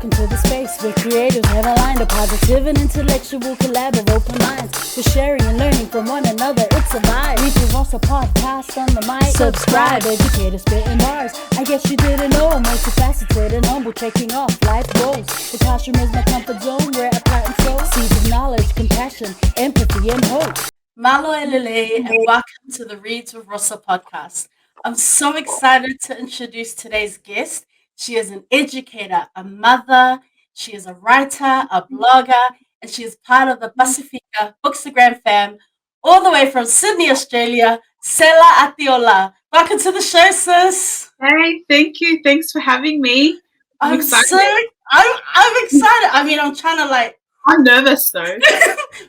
Welcome to the space where creators have aligned a positive and intellectual collab of open minds. For sharing and learning from one another, it's a vibe. ReadswithRosa podcast on the mic. Subscribe, educator spitting bars. I guess you didn't know, multifaceted and humble, taking off life goals. The classroom is my comfort zone where I plant and sow seeds of knowledge, compassion, empathy, and hope. Malo Elele, and welcome to the ReadswithRosa podcast. I'm so excited to introduce today's guest. She is an educator, a mother, she is a writer, a blogger, and she is part of the Pasifika Bookstagram fam, all the way from Sydney, Australia, Sela Atiola. Welcome to the show, sis. Hey, thank you. Thanks for having me. I'm excited. I'm excited. I mean, I'm trying to I'm nervous though.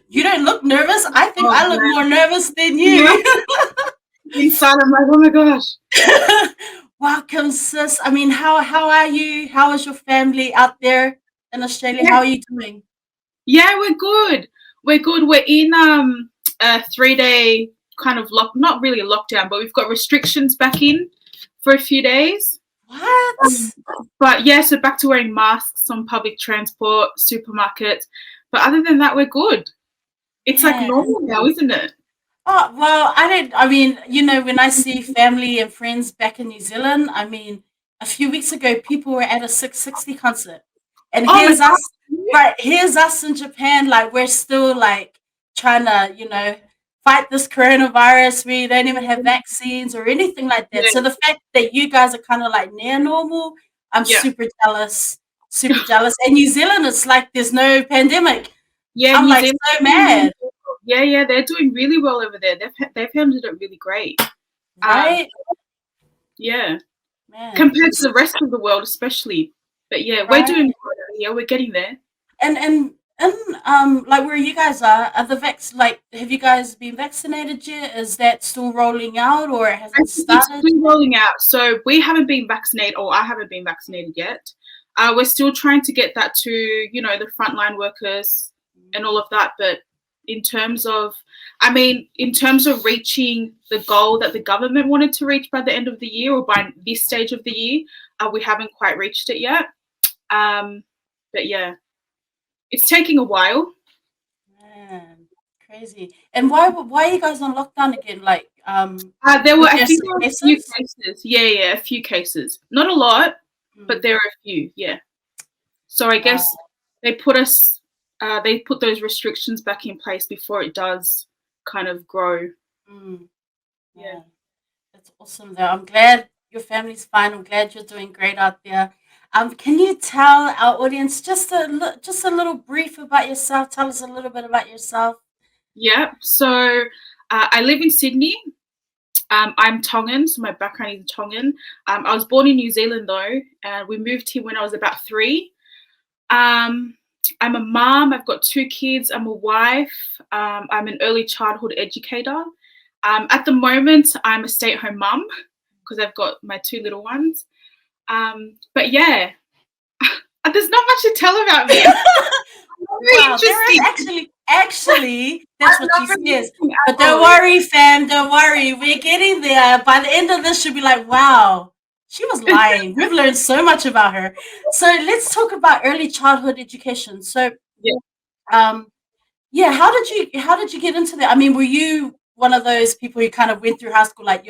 You don't look nervous. I think I look more nervous than you. Yeah. Inside, I'm like, oh my gosh. Welcome, sis. I mean, how are you? How is your family out there in Australia? Yeah. How are you doing? Yeah, we're good. We're in a 3-day kind of not really a lockdown, but we've got restrictions back in for a few days. What? But yeah, so back to wearing masks on public transport, supermarkets. But other than that, we're good. It's like normal now, isn't it? Oh, well, I mean, you know, when I see family and friends back in New Zealand, I mean, a few weeks ago, people were at a 660 concert. And here's us, right, here's us in Japan, like, we're still, like, trying to, you know, fight this coronavirus. We don't even have vaccines or anything like that. Yeah. So the fact that you guys are kind of, like, near normal, I'm super jealous, And New Zealand, it's like there's no pandemic. Yeah, I'm, like, so mad. Yeah, they're doing really well over there. They've handled it really great. Right? Yeah. Man. Compared to the rest of the world, especially. But yeah, we're doing good. Yeah, we're getting there. And like where you guys are the have you guys been vaccinated yet? Is that still rolling out or has it started? It's still rolling out. So we haven't been vaccinated, or I haven't been vaccinated yet. We're still trying to get that to, you know, the frontline workers and all of that, but in terms of reaching the goal that the government wanted to reach by the end of the year or by this stage of the year, we haven't quite reached it yet. But yeah, it's taking a while. Man, crazy. And why are you guys on lockdown again? Like, there were a few cases. Yeah, a few cases. Not a lot, but there are a few. Yeah. So I guess they put those restrictions back in place before it does kind of grow. Yeah, that's awesome though. I'm glad your family's fine. I'm glad you're doing great out there. Can you tell our audience just a little brief about yourself? Tell us a little bit about yourself. Yeah, so I live in Sydney. I'm Tongan, so my background is Tongan. I was born in New Zealand though, and we moved here when I was about 3. I'm a mom. I've got 2 kids. I'm a wife. I'm an early childhood educator. At the moment, I'm a stay-at-home mom because I've got my 2 little ones. But yeah, there's not much to tell about me. Wow, actually, that's what she says. But don't worry, fam. Don't worry. We're getting there. By the end of this, she'll be like, wow. She was lying. We've learned so much about her. So let's talk about early childhood education. So, how did you get into that? I mean, were you one of those people who kind of went through high school like,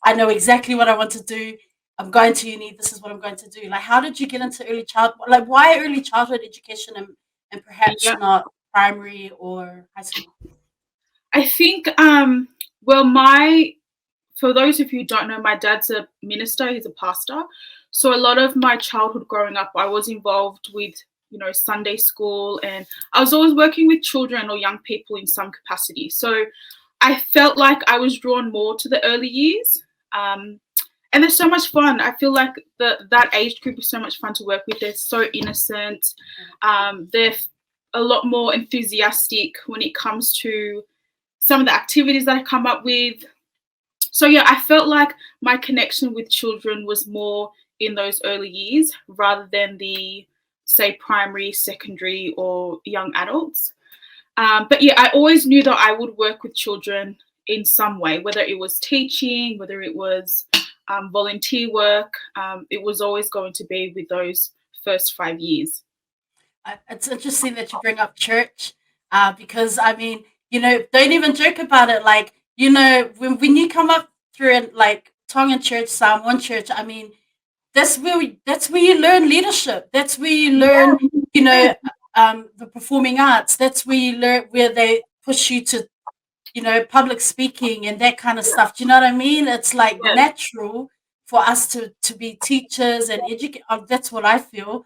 I know exactly what I want to do. I'm going to uni. This is what I'm going to do. Like, how did you get into early childhood? Like, why early childhood education and perhaps not primary or high school? I think, for those of you who don't know, my dad's a minister, he's a pastor. So a lot of my childhood growing up, I was involved with, you know, Sunday school, and I was always working with children or young people in some capacity. So I felt like I was drawn more to the early years. And they're so much fun. I feel like that age group is so much fun to work with. They're so innocent. They're a lot more enthusiastic when it comes to some of the activities that I come up with. So yeah, I felt like my connection with children was more in those early years rather than the, say, primary, secondary, or young adults. But yeah, I always knew that I would work with children in some way, whether it was teaching, whether it was volunteer work. It was always going to be with those first 5 years. It's interesting that you bring up church, because I mean, don't even joke about it. Like, when you come up through it, like Tongan church, Samoan church, I mean, that's where you learn leadership. That's where you learn, the performing arts. That's where you learn, where they push you to, public speaking and that kind of stuff. Do you know what I mean? It's like natural for us to be teachers and educate. That's what I feel.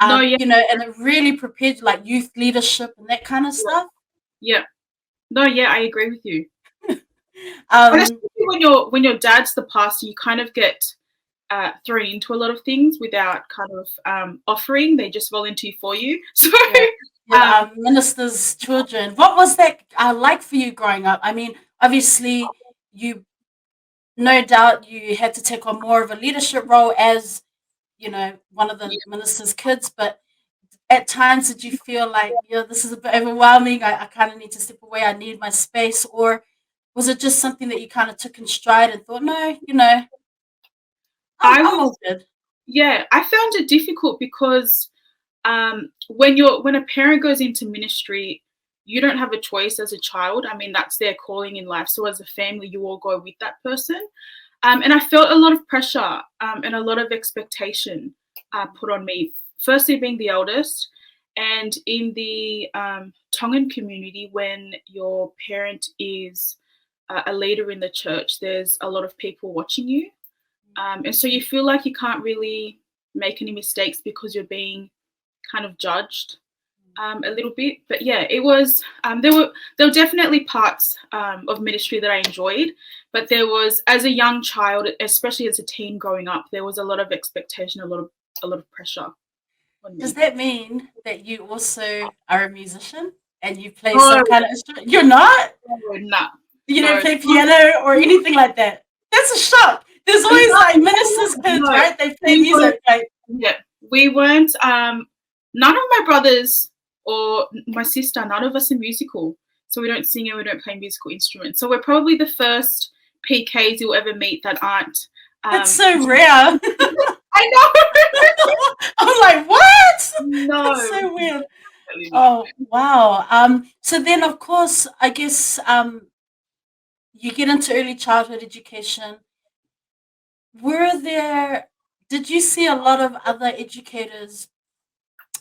No, yeah. And it really prepared like youth leadership and that kind of stuff. Yeah. No, yeah, I agree with you. Um, when your dad's the pastor, you kind of get thrown into a lot of things without kind of offering. They just volunteer for you. So ministers' children. What was that like for you growing up? I mean, obviously, no doubt you had to take on more of a leadership role as one of the minister's kids, but at times did you feel like, this is a bit overwhelming, I kind of need to step away, I need my space? Or was it just something that you kind of took in stride and thought, no, I'm all good? Yeah, I found it difficult because when a parent goes into ministry, you don't have a choice as a child. I mean, that's their calling in life. So as a family, you all go with that person. And I felt a lot of pressure and a lot of expectation put on me. Firstly, being the eldest, and in the Tongan community, when your parent is a leader in the church, there's a lot of people watching you. And so you feel like you can't really make any mistakes because you're being kind of judged a little bit. But yeah, it was there were definitely parts of ministry that I enjoyed, but there was, as a young child, especially as a teen growing up, there was a lot of expectation, a lot of pressure on me. Does that mean that you also are a musician and you play some kind of instrument? You're not? No. You don't play piano or anything like that? That's a shock. There's always like ministers' kids, right? They play music. Yeah, we weren't. None of my brothers or my sister, none of us are musical, so we don't sing and we don't play musical instruments. So we're probably the first PKs you'll ever meet that aren't. That's so rare. I know. I'm like, what? No, that's so weird. Oh wow. So then, of course, I guess you get into early childhood education. Did you see a lot of other educators,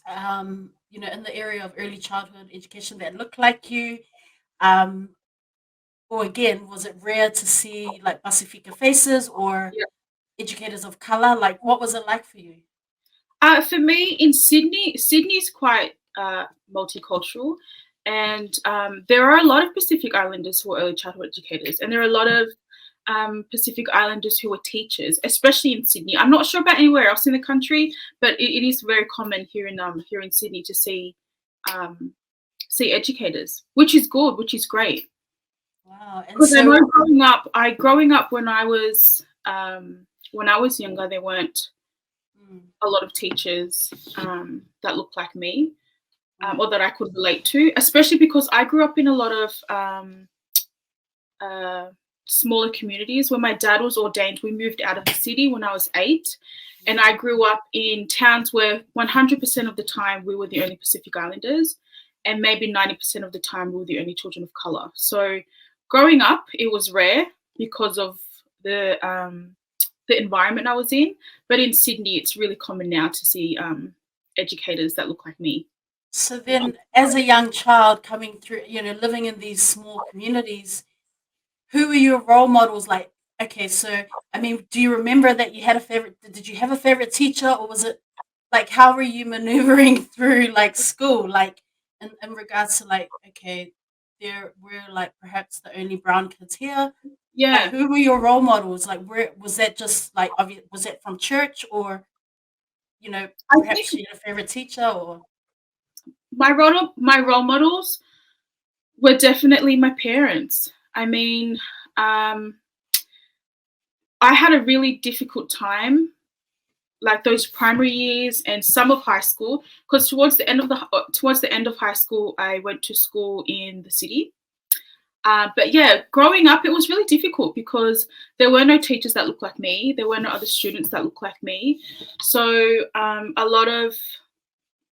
in the area of early childhood education that looked like you? Or again, was it rare to see like Pasifika faces or educators of color? Like, what was it like for you? For me, in Sydney's quite multicultural, and there are a lot of Pacific Islanders who are early childhood educators, and there are a lot of Pacific Islanders who are teachers, especially in Sydney. I'm not sure about anywhere else in the country, but it is very common here in Sydney to see educators, which is good, which is great. Wow! Because I know growing up when I was younger, there weren't a lot of teachers that looked like me or that I could relate to, especially because I grew up in a lot of smaller communities. When my dad was ordained, we moved out of the city when I was 8, and I grew up in towns where 100% of the time we were the only Pacific Islanders, and maybe 90% of the time we were the only children of color. So growing up, it was rare because of the environment I was in. But in Sydney, it's really common now to see educators that look like me. So then, as a young child coming through, living in these small communities, who were your role models? Like, okay, so I mean, do you remember that you had a favorite? Did you have a favorite teacher, or was it like, how were you maneuvering through like school, like in regards to like, okay, we're like perhaps the only brown kids here. Yeah. Like, who were your role models? Like, where was that? Just like obvious? Was that from church, or perhaps you had a favorite teacher? Or my role models were definitely my parents. I mean, I had a really difficult time, like those primary years and some of high school, because towards the end of high school, I went to school in the city. But yeah, growing up, it was really difficult because there were no teachers that looked like me. There were no other students that looked like me. So a lot of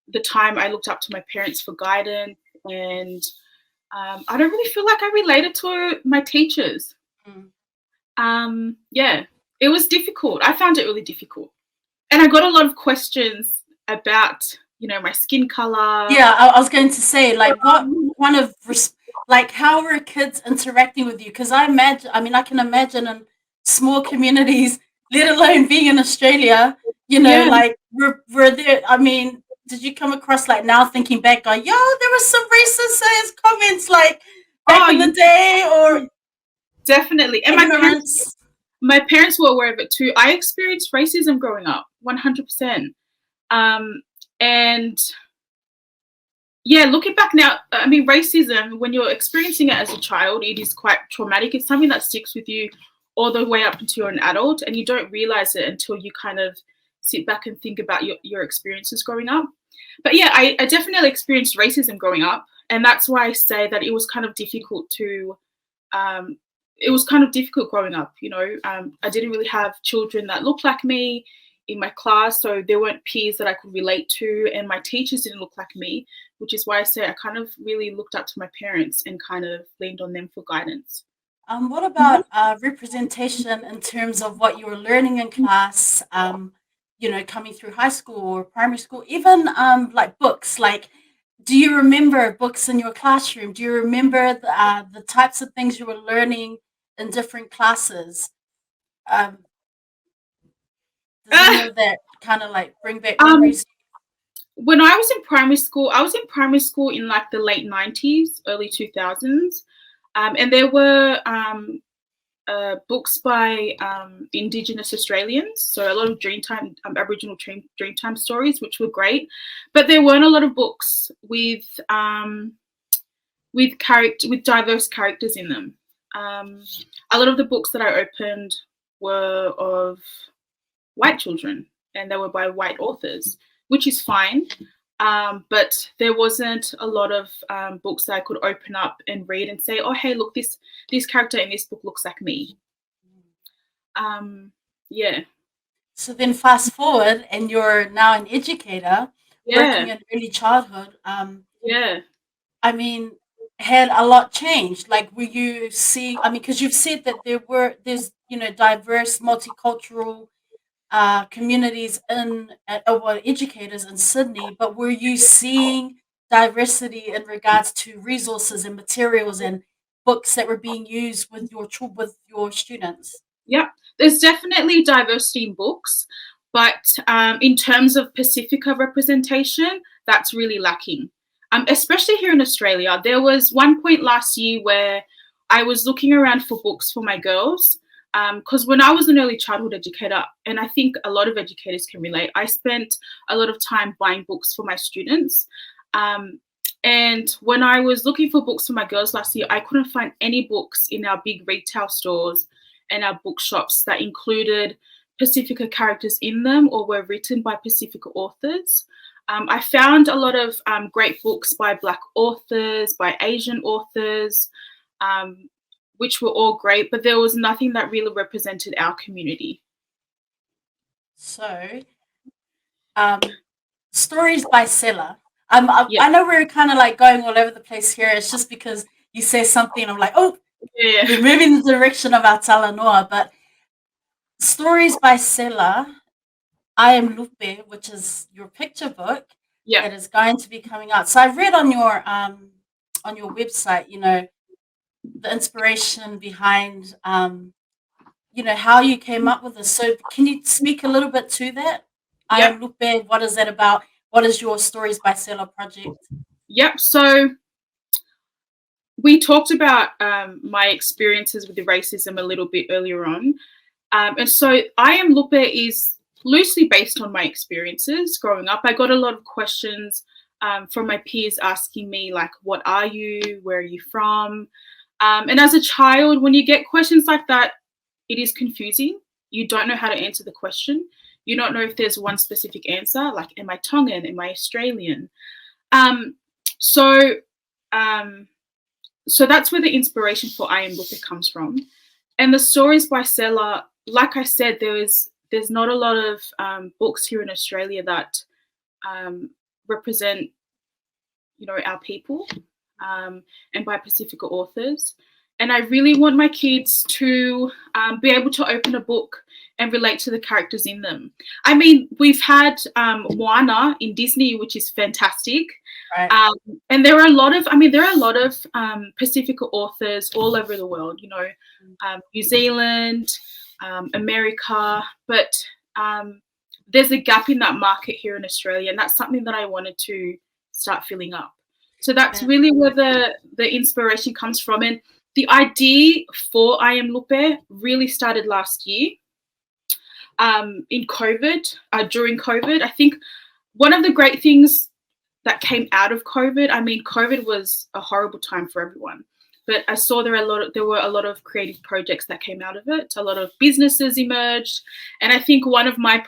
the time I looked up to my parents for guidance, and I don't really feel like I related to my teachers. Yeah, it was difficult. I found it really difficult. And I got a lot of questions about, my skin color. Yeah, I was going to say, like, what kind of, like, how were kids interacting with you? Because I can imagine in small communities, let alone being in Australia, Yeah. like, were there, did you come across, like, now thinking back, there was some racist comments, like, back in the day, or definitely. And ignorance? my parents were aware of it too. I experienced racism growing up, 100%. And yeah, looking back now, racism, when you're experiencing it as a child, it is quite traumatic. It's something that sticks with you all the way up until you're an adult, and you don't realize it until you kind of sit back and think about your experiences growing up. But yeah, I definitely experienced racism growing up, and that's why I say that it was kind of difficult growing up. I didn't really have children that looked like me in my class, so there weren't peers that I could relate to, and my teachers didn't look like me, which is why I say I kind of really looked up to my parents and kind of leaned on them for guidance. What about representation in terms of what you were learning in class, coming through high school or primary school, even like books? Like, do you remember books in your classroom? Do you remember the types of things you were learning in different classes? Does any of that kind of like bring back memories? When I was in primary school in like the late 90s, early 2000s. And there were books by Indigenous Australians, so a lot of Dreamtime, Aboriginal Dreamtime stories, which were great. But there weren't a lot of books with diverse characters in them. A lot of the books that I opened were of white children, and they were by white authors, which is fine. But there wasn't a lot of books that I could open up and read and say, oh, hey, look, this character in this book looks like me. Yeah. So then fast forward, and you're now an educator working in early childhood. Yeah. Had a lot changed? Like, were you seeing, because you've said that there's, diverse, multicultural communities educators in Sydney, but were you seeing diversity in regards to resources and materials and books that were being used with your students? Yeah, there's definitely diversity in books, but in terms of Pasifika representation, that's really lacking. Especially here in Australia. There was one point last year where I was looking around for books for my girls, because when I was an early childhood educator, and I think a lot of educators can relate, I spent a lot of time buying books for my students. And when I was looking for books for my girls last year, I couldn't find any books in our big retail stores and our bookshops that included Pasifika characters in them or were written by Pasifika authors. I found a lot of great books by Black authors, by Asian authors, which were all great, but there was nothing that really represented our community. So, stories by Sela. I know we're kind of like going all over the place here. It's just because you say something, I'm like, oh, yeah, we're moving in the direction of our Talanoa. But stories by Sela, I Am Lupe, which is your picture book that is going to be coming out. So I read on your website, the inspiration behind, how you came up with this. So can you speak a little bit to that? I Am Lupe, what is that about? What is your Stories by Sela project? Yep. So we talked about my experiences with the racism a little bit earlier on. And so I Am Lupe is loosely based on my experiences growing up. I got a lot of questions from my peers asking me, like, what are you? Where are you from? And as a child, when you get questions like that, it is confusing. You don't know how to answer the question. You don't know if there's one specific answer, like, am I Tongan? Am I Australian? So so that's where the inspiration for I Am Lupe comes from. And the stories by Sela, like I said, there's not a lot of books here in Australia that represent, our people, and by Pasifika authors. And I really want my kids to be able to open a book and relate to the characters in them. I mean, we've had Moana in Disney, which is fantastic. Right. And there are a lot of Pasifika authors all over the world, New Zealand, America, but there's a gap in that market here in Australia, and that's something that I wanted to start filling up. So that's really where the inspiration comes from. And the idea for I Am Lupe really started last year in COVID, during COVID. I think one of the great things that came out of COVID, I mean, COVID was a horrible time for everyone, but I saw there were a lot of creative projects that came out of it. A lot of businesses emerged, and I think one of my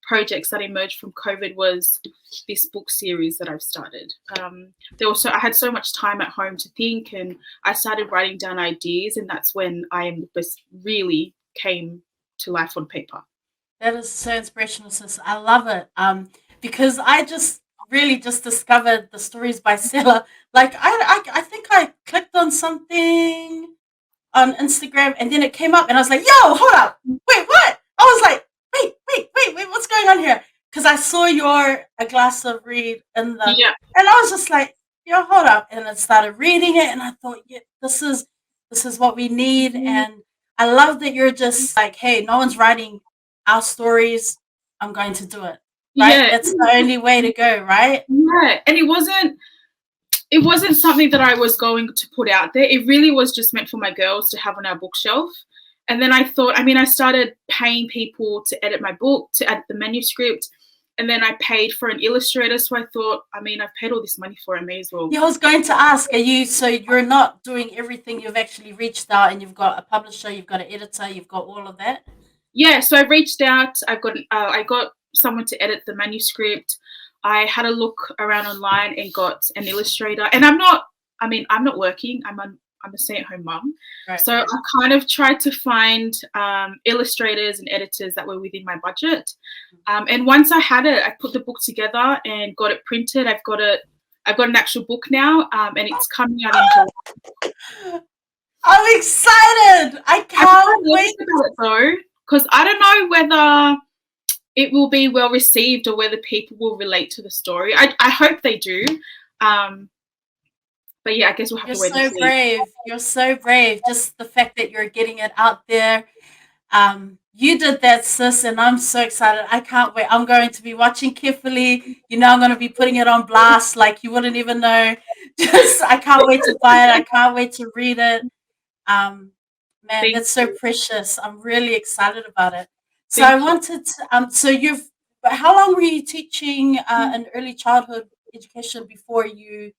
projects that emerged from COVID was this book series that I've started. I had so much time at home to think, and I started writing down ideas, and that's when I Am Lupe really came to life on paper. That is so inspirational, sis. I love it. Because I just really just discovered the stories by Sela. Like I think I clicked on something on Instagram and then it came up and I was like, yo, hold up. Wait, what? I was like, wait, what's going on here? Because I saw a glass of read and I was just like, yo, hold up. And I started reading it and I thought, yeah, this is what we need. And I love that you're just like, hey, no one's writing our stories. I'm going to do it. Right? Yeah. That's the only way to go, right? Yeah. And it wasn't something that I was going to put out there. It really was just meant for my girls to have on our bookshelf. And then I started paying people to edit my book, to edit the manuscript. And then I paid for an illustrator. So I thought, I've paid all this money for it, I may as well. Yeah, I was going to ask, so you're not doing everything, you've actually reached out and you've got a publisher, you've got an editor, you've got all of that? Yeah, so I reached out, I got someone to edit the manuscript. I had a look around online and got an illustrator. And I'm not working. I'm a stay-at-home mum. Right. So I kind of tried to find illustrators and editors that were within my budget. And once I had it, I put the book together and got it printed. I've got an actual book now, and it's coming out in July. I'm excited. I can't wait about it though, because I don't know whether it will be well received or whether people will relate to the story. I hope they do. But yeah, I guess we'll have to wait and see. Brave. You're so brave. Just the fact that you're getting it out there. You did that, sis, and I'm so excited. I can't wait. I'm going to be watching carefully. I'm going to be putting it on blast like you wouldn't even know. I can't wait to buy it. I can't wait to read it. Man, that's so precious. I'm really excited about it. So I wanted to, how long were you teaching an early childhood education before you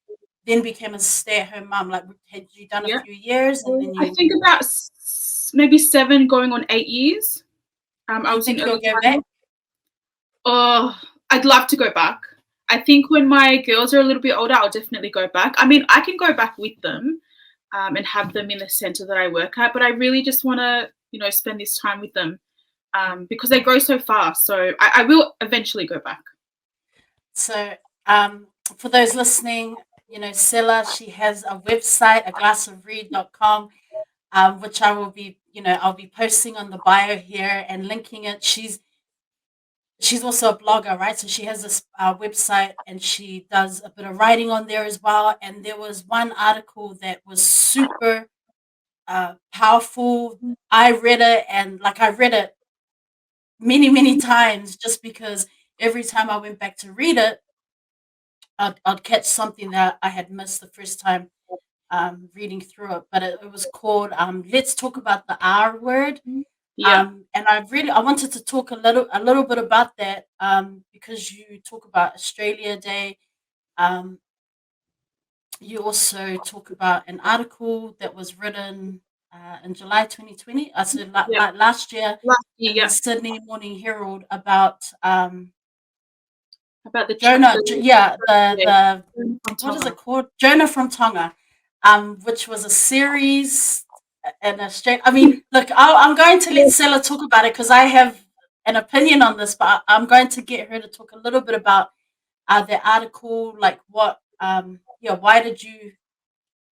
then became a stay-at-home mom? Like, had you done a few years? And then I think about maybe 7 going on 8 years. I was in early childhood. Oh, I'd love to go back. I think when my girls are a little bit older, I'll definitely go back. I can go back with them and have them in the center that I work at, but I really just want to, spend this time with them. Because they grow so fast. So I will eventually go back. So for those listening, Sela, she has a website, aglassofread.com, which I will be, I'll be posting on the bio here and linking it. She's also a blogger, right? So she has this website and she does a bit of writing on there as well. And there was one article that was super powerful. I read it and I read it many times just because every time I went back to read it, I'd catch something that I had missed the first time reading through it. But it was called Let's Talk About the R Word. Yeah. And I wanted to talk a little bit about that because you talk about Australia Day. You also talk about an article that was written in July 2020, last year, in the Sydney Morning Herald about the Jonah, what is it called? Jonah from Tonga. which was a series in Australia. I mean, look, I'm going to let Sela talk about it because I have an opinion on this, but I'm going to get her to talk a little bit about the article, like what, why did you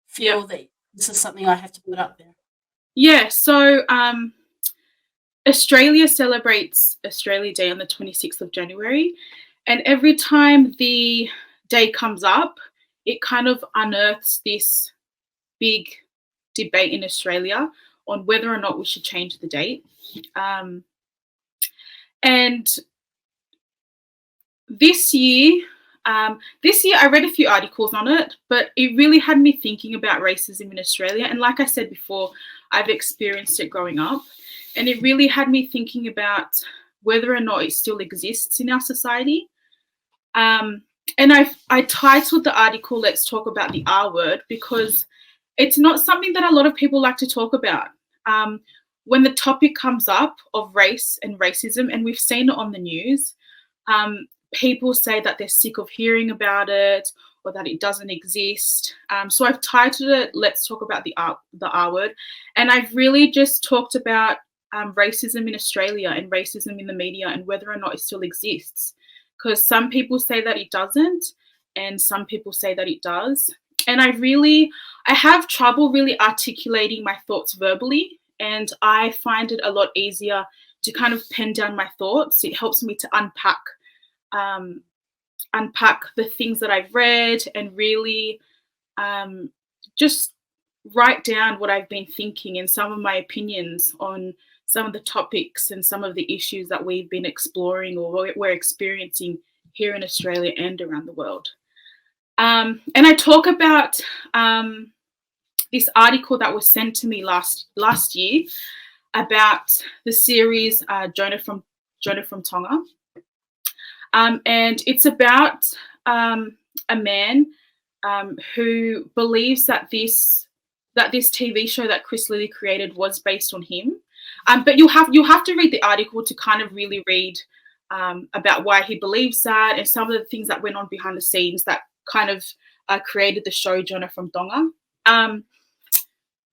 feel that this is something I have to put up there? Yeah, so Australia celebrates Australia Day on the 26th of January, and every time the day comes up, it kind of unearths this big debate in Australia on whether or not we should change the date. And this year I read a few articles on it, but it really had me thinking about racism in Australia. And like I said before, I've experienced it growing up, and it really had me thinking about whether or not it still exists in our society. And I titled the article, "Let's Talk About the R Word," because it's not something that a lot of people like to talk about. When the topic comes up of race and racism, and we've seen it on the news, people say that they're sick of hearing about it or that it doesn't exist. So I've titled it, "Let's Talk About the R Word." And I've really just talked about racism in Australia and racism in the media and whether or not it still exists. Because some people say that it doesn't, and some people say that it does. And I have trouble really articulating my thoughts verbally, and I find it a lot easier to kind of pen down my thoughts. It helps me to unpack the things that I've read and really just write down what I've been thinking and some of my opinions on some of the topics and some of the issues that we've been exploring or we're experiencing here in Australia and around the world. And I talk about this article that was sent to me last year about the series Jonah from Tonga. And it's about a man who believes that this TV show that Chris Lilly created was based on him. But you have to read the article to kind of really read about why he believes that and some of the things that went on behind the scenes that kind of created the show Jonah from Tonga.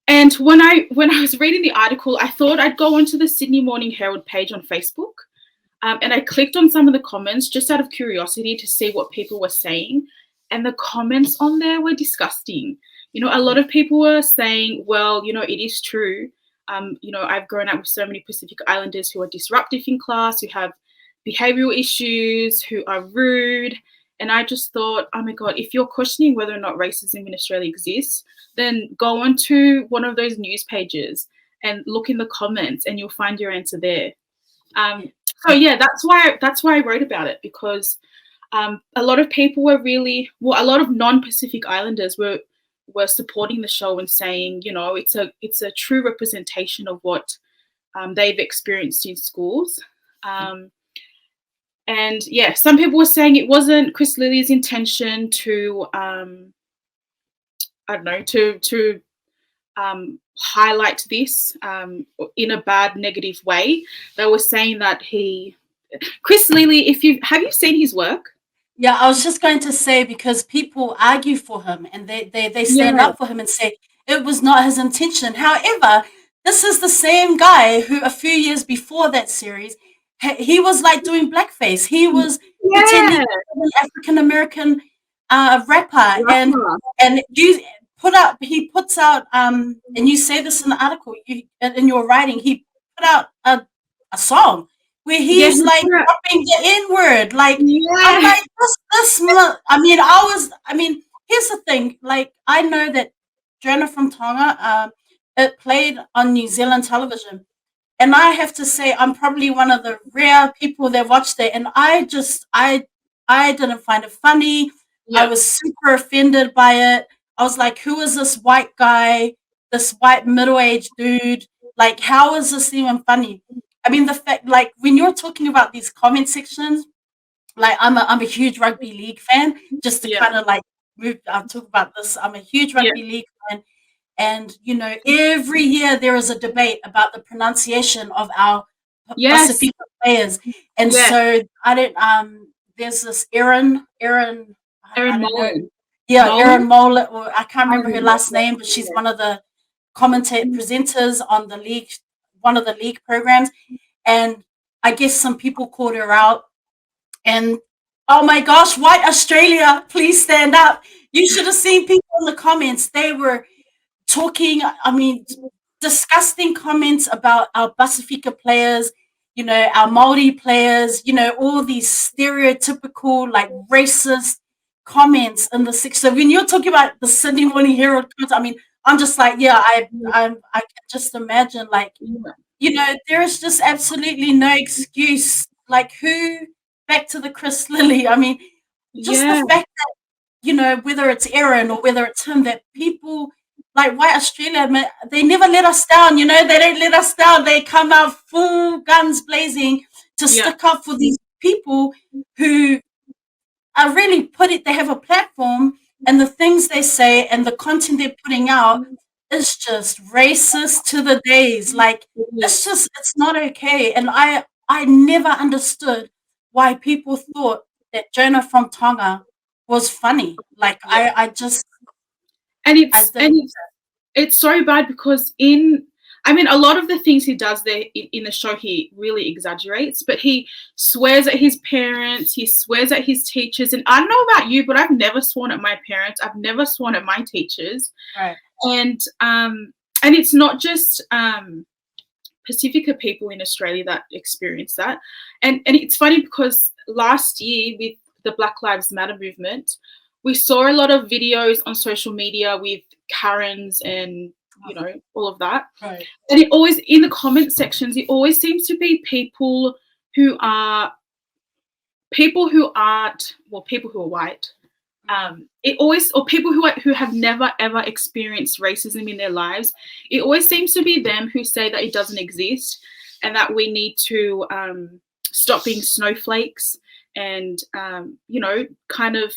And when I was reading the article, I thought I'd go onto the Sydney Morning Herald page on Facebook. And I clicked on some of the comments just out of curiosity to see what people were saying. And the comments on there were disgusting. A lot of people were saying, well, it is true. I've grown up with so many Pacific Islanders who are disruptive in class, who have behavioral issues, who are rude. And I just thought, oh my God, if you're questioning whether or not racism in Australia exists, then go onto one of those news pages and look in the comments and you'll find your answer there. So yeah, that's why I wrote about it, because a lot of people were a lot of non-Pacific Islanders were supporting the show and saying, it's a true representation of what they've experienced in schools. And yeah, some people were saying it wasn't Chris Lilly's intention to, to highlight this in a bad, negative way. They were saying that Chris Lilly, have you seen his work? Yeah, I was just going to say, because people argue for him and they stand up for him and say it was not his intention. However, this is the same guy who a few years before that series, he was like doing blackface. He was pretending to be an African American rapper, and he puts out and you say this in the article, in your writing, he put out a song where he's like dropping the N-word. Like, I'm like, here's the thing. Like, I know that Jonah from Tonga, it played on New Zealand television. And I have to say, I'm probably one of the rare people that watched it. And I didn't find it funny. I was super offended by it. I was like, who is this white guy, this white middle-aged dude? Like, how is this even funny? I mean, the fact, like, when you're talking about these comment sections, like, I'm a huge rugby league fan, just to kind of like I'll talk about this. I'm a huge rugby league fan. And, every year there is a debate about the pronunciation of our Pasifika players. And so there's this Aaron Mullen. Yeah, Mole? Erin Mole, or I can't I remember her remember. last name, but she's Yeah. one of the commentate presenters on the league, one of the league programs. And I guess some people called her out. And oh my gosh, White Australia, please stand up. You should have seen people in the comments. They were talking, I mean, disgusting comments about our Pasifika players, our Maori players, all these stereotypical, like racist comments in the six. So when you're talking about the Sydney Morning Herald, I mean, I'm just like, yeah, I can just imagine, like, there is just absolutely no excuse. Like, who, back to the Chris Lilly, I mean, just the Yeah. fact that, whether it's Aaron or whether it's him, that people like White Australia, they never let us down, they don't let us down. They come out full guns blazing to stick up for these people who are really they have a platform, and the things they say and the content they're putting out is just racist to the days. Like, it's not okay. And I never understood why people thought that Jonah from Tonga was funny. Like, Yeah. I just, And I it's didn't. it's so bad because a lot of the things he does there in the show, he really exaggerates, but he swears at his parents, he swears at his teachers. And I don't know about you, but I've never sworn at my parents. I've never sworn at my teachers. Right. And it's not just Pasifika people in Australia that experience that. And it's funny because last year with the Black Lives Matter movement, we saw a lot of videos on social media with Karens and all of that. Right. And it always, in the comment sections, it always seems to be people who aren't people who are white. It always, or people who have never ever experienced racism in their lives. It always seems to be them who say that it doesn't exist and that we need to stop being snowflakes and kind of,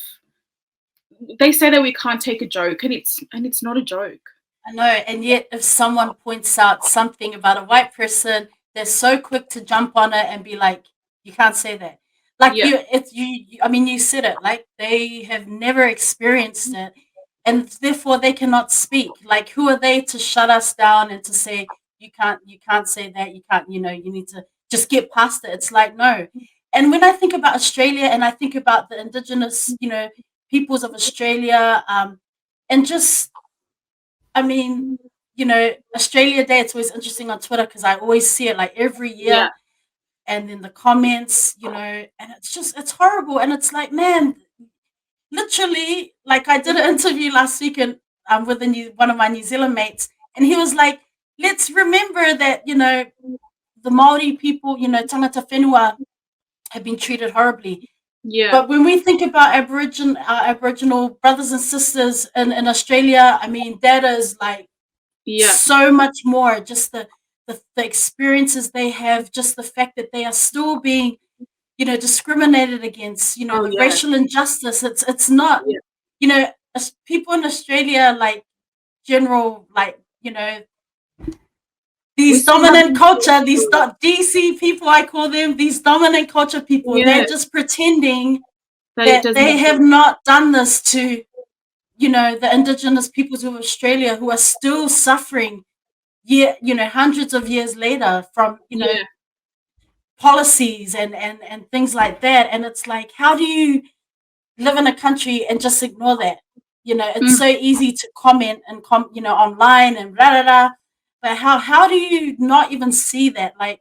they say that we can't take a joke, and it's not a joke. I know, and yet if someone points out something about a white person, they're so quick to jump on it and be like, "You can't say that." Like, I mean, you said it. Like, they have never experienced it, and therefore they cannot speak. Like, who are they to shut us down and to say you can't say that, you can't, you need to just get past it. It's like, no. And when I think about Australia and I think about the Indigenous, peoples of Australia, and just, I mean, Australia Day, it's always interesting on Twitter because I always see it like every year, and in the comments, and it's horrible. And it's like, man, literally, like, I did an interview last week and with one of my New Zealand mates, and he was like, let's remember that, the Maori people, tangata whenua, have been treated horribly. Yeah. But when we think about Aboriginal brothers and sisters in Australia, I mean, that is like so much more. Just the experiences they have, just the fact that they are still being, discriminated against, the racial injustice. It's not, people in Australia, like, general, like, these dominant culture, these DC people, I call them, these dominant culture people, they're just pretending that they have not done this to, the Indigenous peoples of Australia who are still suffering, hundreds of years later from, policies and things like that. And it's like, how do you live in a country and just ignore that? It's so easy to comment and online and blah, blah, blah. But how do you not even see that? Like,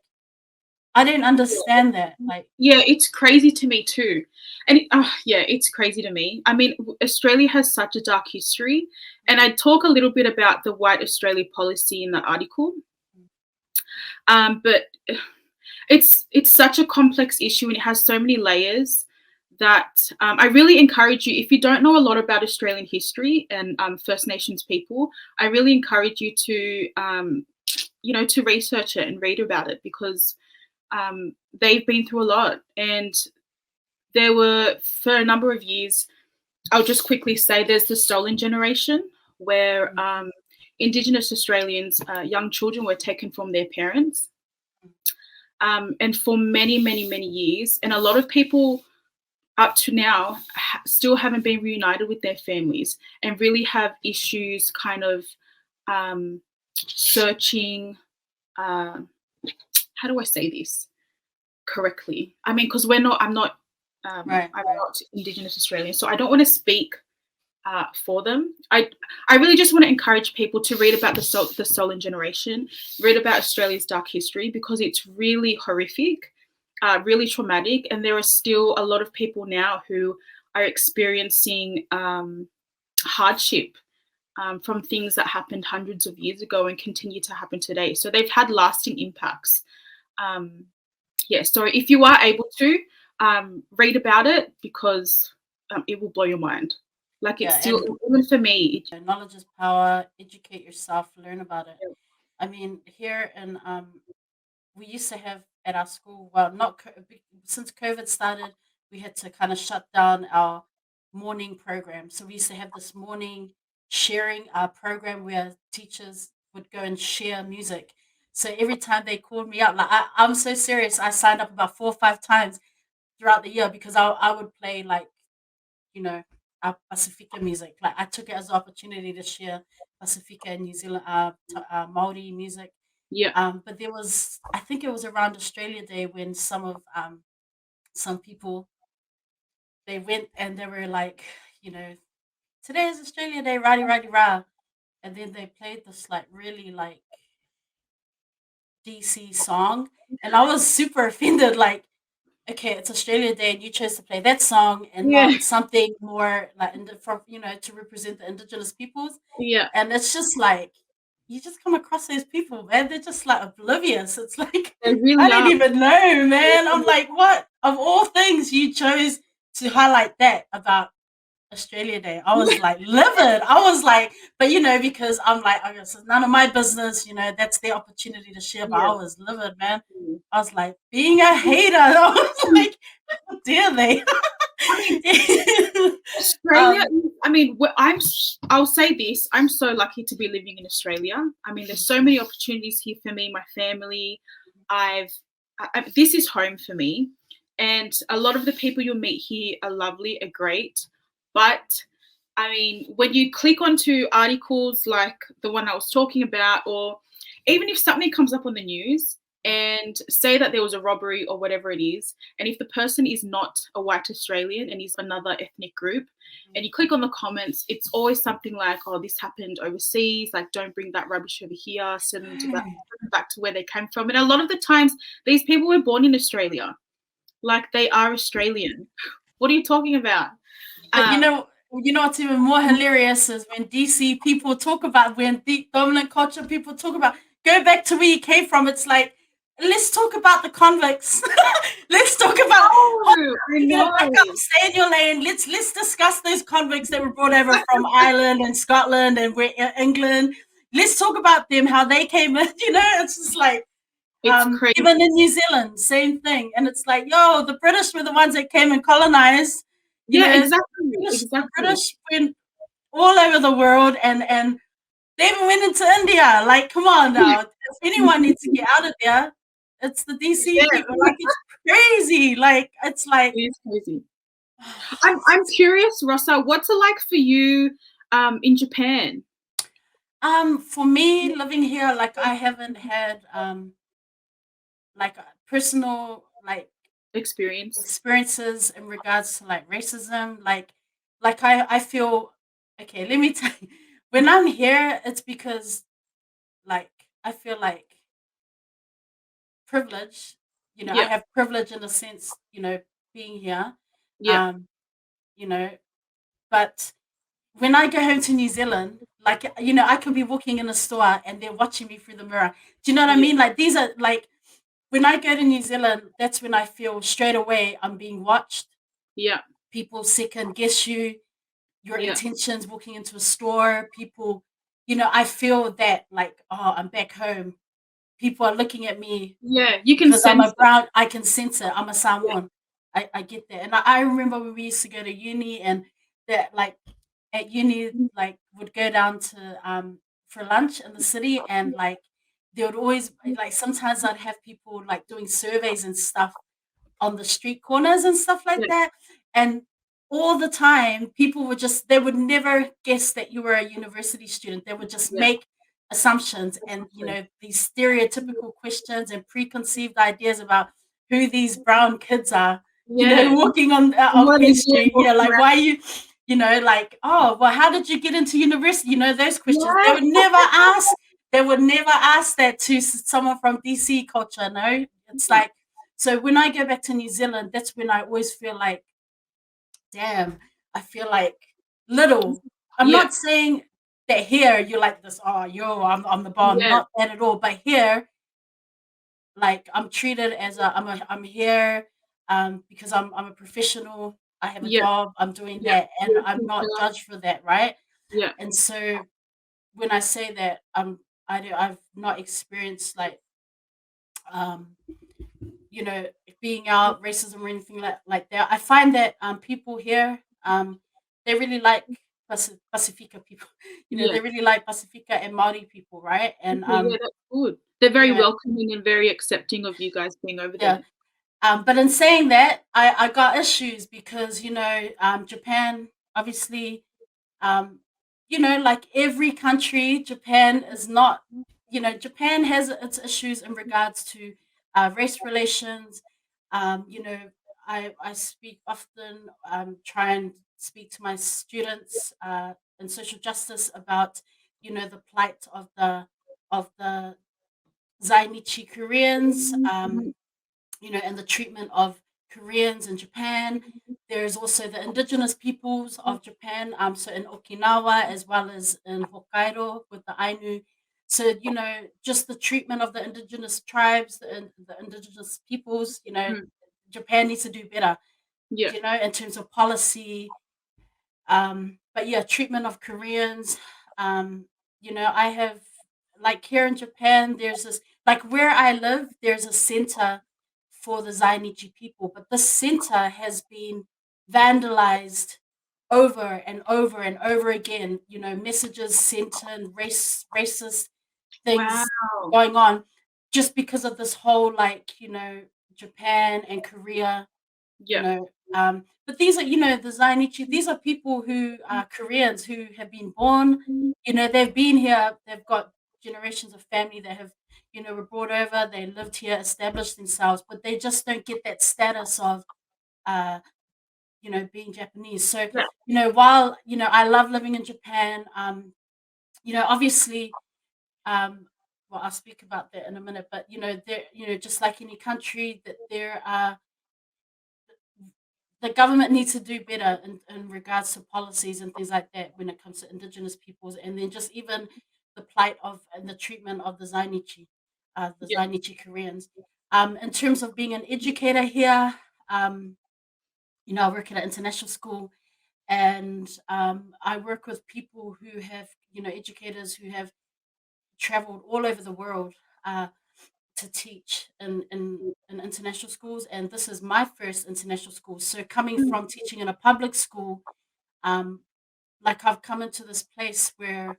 I don't understand that. Like, it's crazy to me too. And it's crazy to me. I mean, Australia has such a dark history, and I talk a little bit about the White Australia policy in the article. But it's such a complex issue, and it has so many layers that I really encourage you, if you don't know a lot about Australian history and First Nations people, I really encourage you to to research it and read about it, because they've been through a lot. And there were, for a number of years, I'll just quickly say, there's the stolen generation, where Indigenous Australians, young children, were taken from their parents. And for many, many, many years, and a lot of people up to now still haven't been reunited with their families and really have issues kind of searching. How do I say this correctly? I mean, because I'm not Indigenous Australian, so I don't want to speak for them. I really just want to encourage people to read about the stolen generation, read about Australia's dark history, because it's really horrific, really traumatic, and there are still a lot of people now who are experiencing hardship from things that happened hundreds of years ago and continue to happen today. So they've had lasting impacts. So if you are able to read about it, because it will blow your mind. Like, it's still, even for me. Knowledge is power. Educate yourself. Learn about it. I mean, here in we used to have at our school. Well, not since COVID started, we had to kind of shut down our morning program. So we used to have this morning sharing program where teachers would go and share music. So every time they called me up, like I'm so serious. I signed up about 4 or 5 times throughout the year because I would play like, you know, our Pasifika music. Like I took it as an opportunity to share Pasifika and New Zealand Maori music. Yeah. But there was, I think it was around Australia Day when some people, they went and they were like, today is Australia Day, rah rah rah, and then they played this like really like DC song, and I was super offended. Like, okay, it's Australia Day, and you chose to play that song and not something more like from to represent the Indigenous peoples. Yeah. And it's just like you just come across those people, man. They're just like oblivious. It's like really I didn't even know, man. I'm like, what? Of all things, you chose to highlight that about Australia Day. I was like livid. I was like, but because I'm like, I guess it's none of my business. That's their opportunity to share. But I was livid, man. I was like, being a hater. I was like, how dare they? Australia. I mean, I'll say this. I'm so lucky to be living in Australia. I mean, there's so many opportunities here for me, my family. This is home for me, and a lot of the people you'll meet here are lovely, are great. But I mean, when you click onto articles like the one I was talking about, or even if something comes up on the news and say that there was a robbery or whatever it is, and if the person is not a white Australian and is another ethnic group, and you click on the comments, it's always something like, oh, this happened overseas, like don't bring that rubbish over here, send them back to where they came from. And a lot of the times, these people were born in Australia. Like, they are Australian. What are you talking about? But you know what's even more hilarious is when DC people talk about, when the dominant culture people talk about, go back to where you came from. It's like, let's talk about the convicts. Let's talk about back up, stay in your lane. Let's discuss those convicts that were brought over from Ireland and Scotland and England. Let's talk about them, how they came in. It's just like, even in New Zealand, same thing. And it's like, yo, the British were the ones that came and colonized. Exactly. The British went all over the world, and they even went into India. Like, come on now. If anyone needs to get out of there, it's the DC people. Like, it's crazy. Like, it's like, it is crazy. I'm curious, Rosa, what's it like for you in Japan? For me, living here, like, I haven't had like a personal like experiences in regards to like racism. Like I feel, okay, let me tell you, when I'm here, it's because like I feel like privilege. I have privilege in a sense, being here. But when I go home to New Zealand, like, I could be walking in a store and they're watching me through the mirror. Do you know what I mean? Like, these are like, when I go to New Zealand, that's when I feel straight away I'm being watched. Yeah. People second guess you, your intentions walking into a store. People, I feel that like, oh, I'm back home. People are looking at me. Yeah, you can because sense I'm a brown. I can sense it. I'm a Samoan. I get that. And I remember when we used to go to uni, and that like at uni, like would go down to for lunch in the city, and like there would always, like, sometimes I'd have people like doing surveys and stuff on the street corners and stuff like that. And all the time, people would just, they would never guess that you were a university student. They would just Yeah. make assumptions and, these stereotypical questions and preconceived ideas about who these brown kids are, Yeah. walking on What Queen is it? Street. Yeah, like, why are you, like, oh, well, how did you get into university? Those questions. They Yeah. would never ask. They would never ask that to someone from DC culture. No, it's like, so when I go back to New Zealand, that's when I always feel like, damn, I feel like little. I'm Yeah. not saying that here you're like this, oh, yo, I'm the bomb. Yeah. Not that at all. But here, like, I'm treated as I'm here because I'm a professional. I have a Yeah. job. I'm doing Yeah. that, and I'm not judged for that, right? Yeah. And so when I say that, I've not experienced like um you know, being out, racism or anything like that. I find that people here, they really like Pasifika people. Yeah. They really like Pasifika and Maori people, right? And Okay, yeah, that's good. They're very yeah, welcoming and very accepting of you guys being over yeah. there. But in saying that, I got issues because Japan obviously, um, like every country, Japan is not, Japan has its issues in regards to race relations. You know, I speak often, try and speak to my students in social justice about, the plight of the Zainichi Koreans. Mhm. And the treatment of Koreans in Japan. There's also the indigenous peoples of Japan, so in Okinawa as well as in Hokkaido with the Ainu. So, just the treatment of the indigenous tribes, the indigenous peoples, Mm. Japan needs to do better, Yeah. in terms of policy, but yeah, treatment of Koreans. I have, like, here in Japan, there's this, like, where I live, there's a center for the Zainichi people, but this center has been vandalized over and over and over again. Messages sent in, racist things Wow. going on, just because of this whole, like, Japan and Korea, you Yeah. know. But these are, the Zainichi, these are people who are Koreans who have been born, they've been here, they've got generations of family that have, were brought over, they lived here, established themselves, but they just don't get that status of, uh, being Japanese. So, Yeah. while, I love living in Japan, obviously, well, I'll speak about that in a minute, but, there, just like any country, that there are, the government needs to do better in regards to policies and things like that when it comes to indigenous peoples, and then just even the plight of and the treatment of the Yeah. Zainichi Koreans. In terms of being an educator here, um, I work at an international school, and I work with people who have, educators who have traveled all over the world. To teach in international schools, and this is my first international school. So coming Mm. from teaching in a public school, um, like, I've come into this place where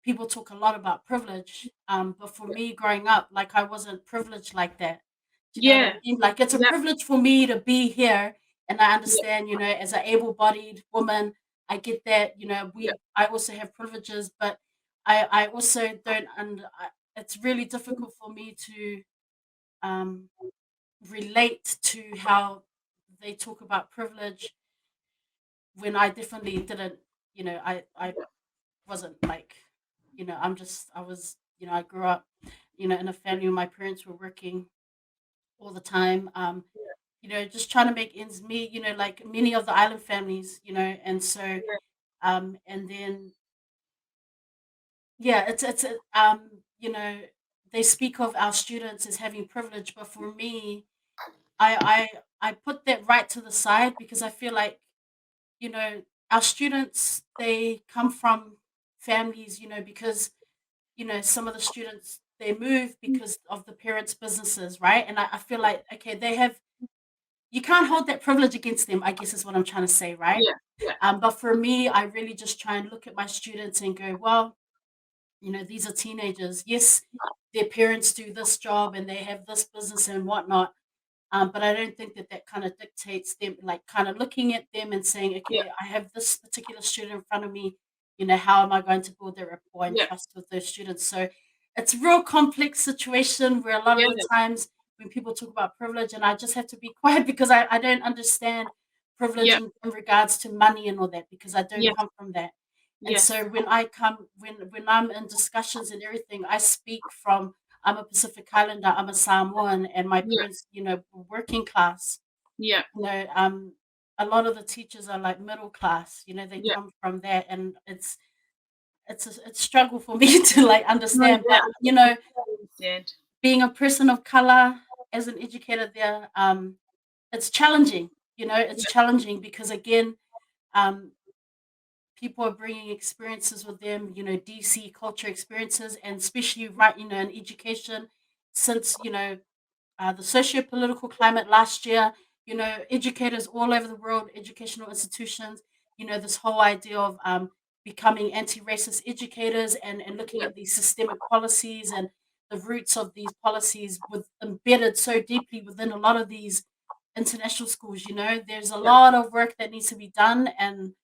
people talk a lot about privilege, but for me growing up, like, I wasn't privileged like that. Do you know what I Yeah. mean? Like, it's a Yeah. privilege for me to be here, and I Yeah. understand, as an able-bodied woman, I get that. Yeah. I also have privileges, but I also don't, and it's really difficult for me to um, relate to how they talk about privilege when I definitely didn't. I wasn't like, I was, I grew up, in a family where my parents were working all the time. Just trying to make ends meet. Like many of the island families. And so, and then, yeah, you know, they speak of our students as having privilege, but for me, I put that right to the side because I feel like, you know, our students, they come from families, because, some of the students, they move because of the parents' businesses, right? And I feel like, okay, you can't hold that privilege against them, I guess is what I'm trying to say, right? Yeah. Yeah. But for me, I really just try and look at my students and go, well, these are teenagers. Yes, their parents do this job and they have this business and whatnot. But I don't think that kind of dictates them, like kind of looking at them and saying, Yeah. okay, I have this particular student in front of me, how am I going to build their rapport and Yeah. trust with those students? So it's a real complex situation where a lot Yeah. of the times when people talk about privilege, and I just have to be quiet because I don't understand privilege Yeah. in regards to money and all that, because I don't Yeah. come from that. And Yes. so when I'm in discussions and everything, I speak from, I'm a Pacific Islander, I'm a Samoan, and my Yeah. parents, were working class. Yeah. A lot of the teachers are like middle class. They Yeah. come from that, and it's a struggle for me to like No, understand. yeah, But said. being a person of color as an educator there, it's challenging. It's Yeah. challenging because again, um, people are bringing experiences with them, DC culture experiences, and especially right, in education, since the socio-political climate last year, educators all over the world, educational institutions, this whole idea of becoming anti-racist educators, and looking Yeah. at these systemic policies and the roots of these policies with embedded so deeply within a lot of these international schools. There's a Yeah. lot of work that needs to be done, and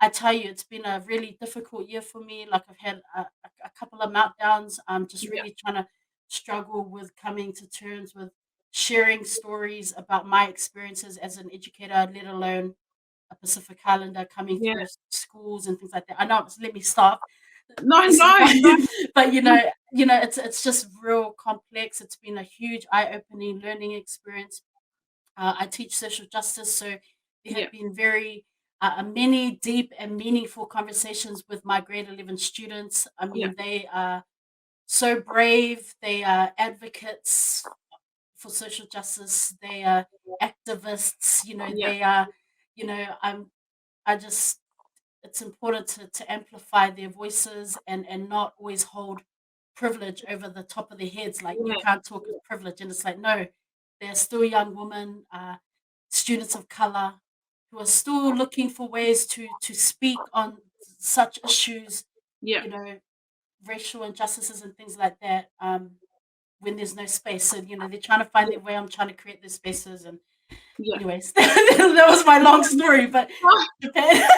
I tell you, it's been a really difficult year for me. Like I've had a couple of meltdowns. I'm just Yeah. really trying to struggle with coming to terms with sharing stories about my experiences as an educator, let alone a Pacific Islander coming Yeah. through schools and things like that. I know. Let me stop. No, This is no, no. but it's just real complex. It's been a huge eye-opening learning experience. I teach social justice, so there Yeah. have been very many deep and meaningful conversations with my grade 11 students. I Yeah. mean, they are so brave. They are advocates for social justice. They are activists. Yeah. They are, I just, it's important to amplify their voices, and not always hold privilege over the top of their heads. Like, you Yeah. can't talk of privilege. And it's like, no, they're still young women, students of color, who are still looking for ways to speak on such issues, Yeah. you know, racial injustices and things like that, when there's no space. So, they're trying to find their way. I'm trying to create those spaces. And Yeah. anyways, that was my long story, but Japan.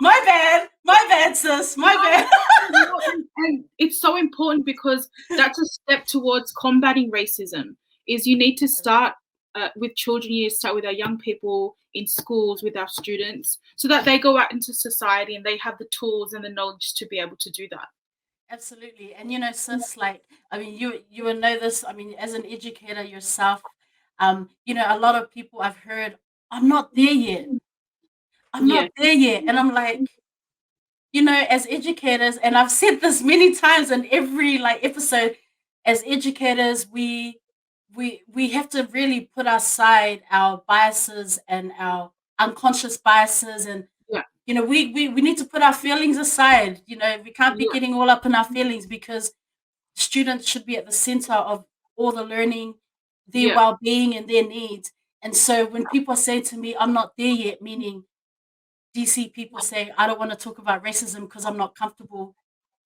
My bad, sis. My bad. And it's so important because that's a step towards combating racism. Is you need to start with children. You start with our young people in schools, with our students, so that they go out into society and they have the tools and the knowledge to be able to do that. Absolutely. And sis, like, I mean, you will know this. I mean, as an educator yourself, a lot of people I've heard, I'm not there yet. I'm Yeah. not there yet. And I'm like, as educators, and I've said this many times in every like episode, as educators, we have to really put aside our biases and our unconscious biases, and Yeah. we need to put our feelings aside. We can't be Yeah. getting all up in our feelings, because students should be at the center of all the learning, their Yeah. well-being and their needs. And so when people say to me, I'm not there yet, meaning DC people say, I don't want to talk about racism because I'm not comfortable.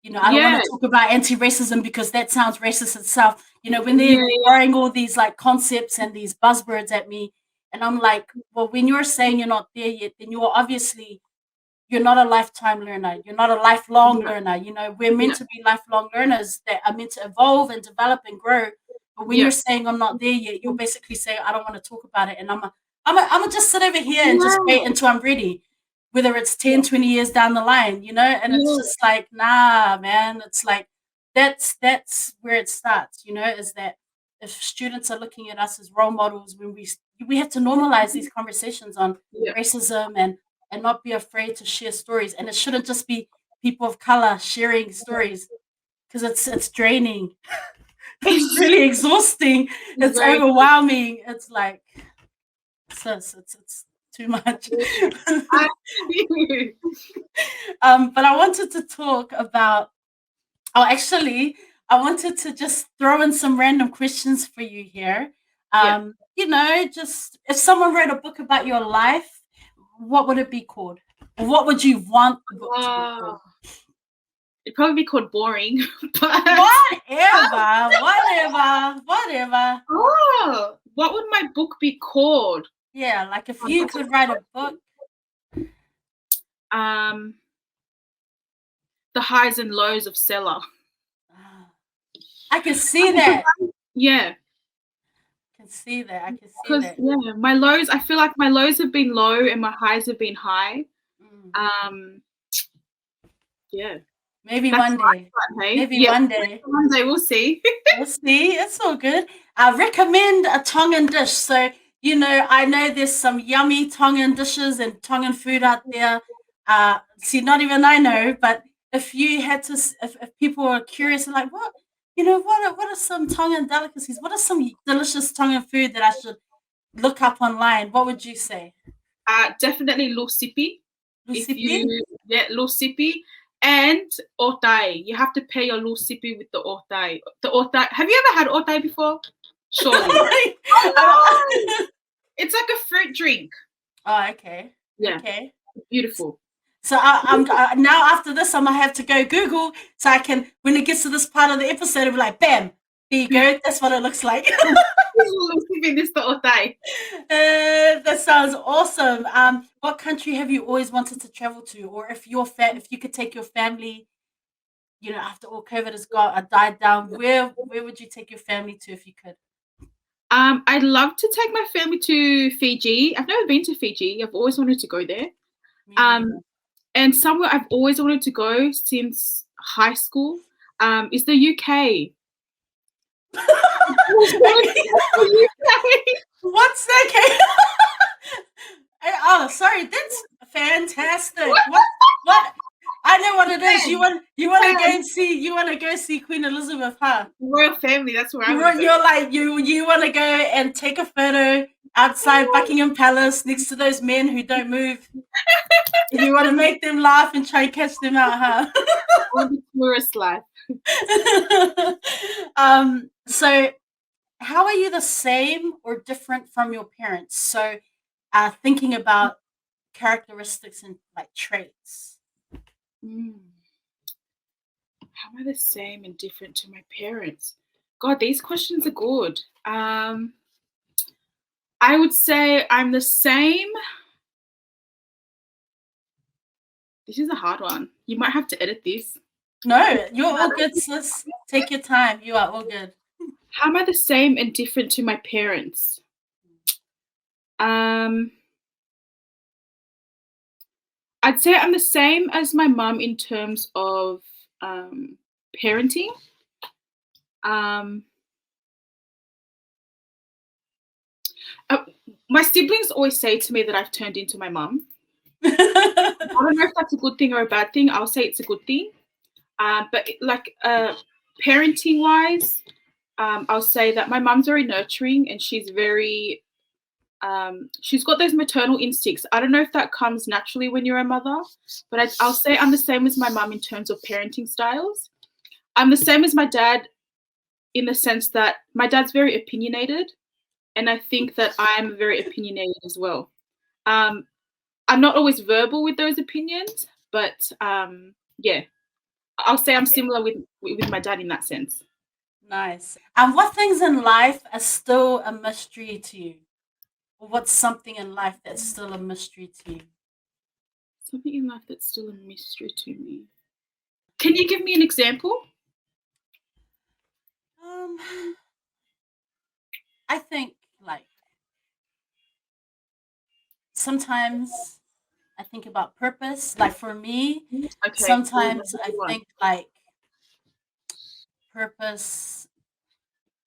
I don't want Yeah. to talk about anti-racism because that sounds racist itself. When they're Yeah. throwing all these like concepts and these buzzwords at me, and I'm like, well, when you're saying you're not there yet, then you're not a lifetime learner. You're not a lifelong Yeah. learner. We're meant Yeah. to be lifelong learners that are meant to evolve and develop and grow. But when Yeah. you're saying I'm not there yet, you're basically saying I don't want to talk about it. And I'm just sit over here and just wait until I'm ready, whether it's 10, 20 years down the line, and it's Yeah. just like, nah, man. It's like, that's where it starts, is that if students are looking at us as role models, when we have to normalize these conversations on Yeah. racism, and not be afraid to share stories. And it shouldn't just be people of color sharing stories, because it's draining. It's really exhausting. It's Very. overwhelming. It's like, sis, it's too much. But I wanted to talk about, actually, I wanted to just throw in some random questions for you here. Yeah. Just if someone wrote a book about your life, what would it be called? Or what would you want the book to be called? It'd probably be called boring, but Whatever. oh, what would my book be called? Yeah, like if you could write a book. The highs and lows of Sela. I can see that. Yeah. I can see that. Because yeah, my lows, I feel like my lows have been low and my highs have been high. Yeah. Maybe one day. One day. One day we'll see. We'll see. It's all good. Recommend a Tongan dish. So, I know there's some yummy Tongan dishes and Tongan food out there. See, not even I know, but if you had to, if people are curious and like, what are some Tongan delicacies? What are some delicious Tongan food that I should look up online? What would you say? Definitely lusipi. Lusipi? Lusipi. And otai. You have to pay your lusipi with the otai. The otai. Have you ever had otai before? Surely. It's like a fruit drink. Oh, okay. Yeah. Okay. Beautiful. So I'm now after this, I'm gonna have to go Google so I can, when it gets to this part of the episode, I'll be like, bam, there you go. That's what it looks like. That sounds awesome. What country have you always wanted to travel to, or if you could take your family, after all COVID has died down, where would you take your family to if you could? I'd love to take my family to Fiji. I've never been to Fiji. I've always wanted to go there. And somewhere I've always wanted to go since high school is the UK. What's that? Oh, sorry, that's fantastic. What? I know what it is. You want to go see Queen Elizabeth, huh? Royal family. That's where you're like you want to go and take a photo outside Buckingham Palace next to those men who don't move. You want to make them laugh and try and catch them out, huh? Or the tourist life. So how are you the same or different from your parents? So thinking about characteristics and like traits. How am I the same and different to my parents? God, these questions are good. I would say I'm the same. This is a hard one. You might have to edit this. No, you're all good, sis. Take your time. You are all good. How am I the same and different to my parents? I'd say I'm the same as my mum in terms of parenting. My siblings always say to me that I've turned into my mum. I don't know if that's a good thing or a bad thing. I'll say it's a good thing. But like parenting wise, I'll say that my mum's very nurturing and she's very, she's got those maternal instincts. I don't know if that comes naturally when you're a mother, but I'll say I'm the same as my mum in terms of parenting styles. I'm the same as my dad in the sense that my dad's very opinionated, and I think that I'm very opinionated as well. I'm not always verbal with those opinions, but yeah, I'll say I'm similar with my dad in that sense. Nice. And what things in life are still a mystery to you? Or what's something in life that's still a mystery to you? Something in life that's still a mystery to me. Can you give me an example? I think like sometimes I think about purpose. Like for me, sometimes I think like purpose,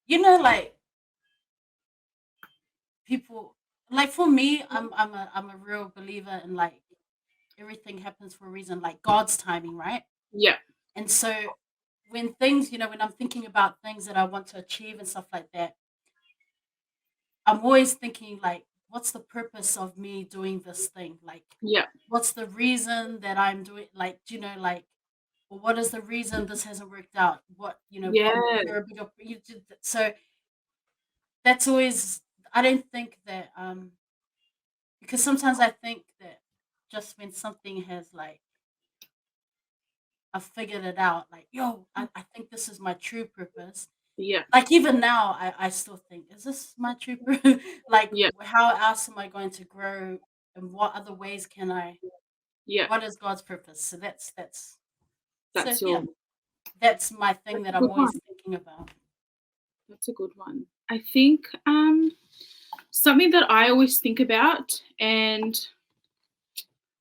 like people, like for me, I'm a real believer in like everything happens for a reason, like God's timing, right? Yeah. And so when things, when I'm thinking about things that I want to achieve and stuff like that, I'm always thinking like, what's the purpose of me doing this thing? Like, yeah, what's the reason that I'm doing, like, like, well, what is the reason this hasn't worked out? What, yeah. So that's always, I don't think that, because sometimes I think that just when something has like I've figured it out. Like, yo, I think this is my true purpose. Yeah. Like even now, I still think, is this my true purpose? Like, Yeah. how else am I going to grow, and what other ways can I? Yeah. What is God's purpose? So that's so That's yeah, your that's my thing that's that a I'm good one. always thinking about. That's a good one. I think something that I always think about, and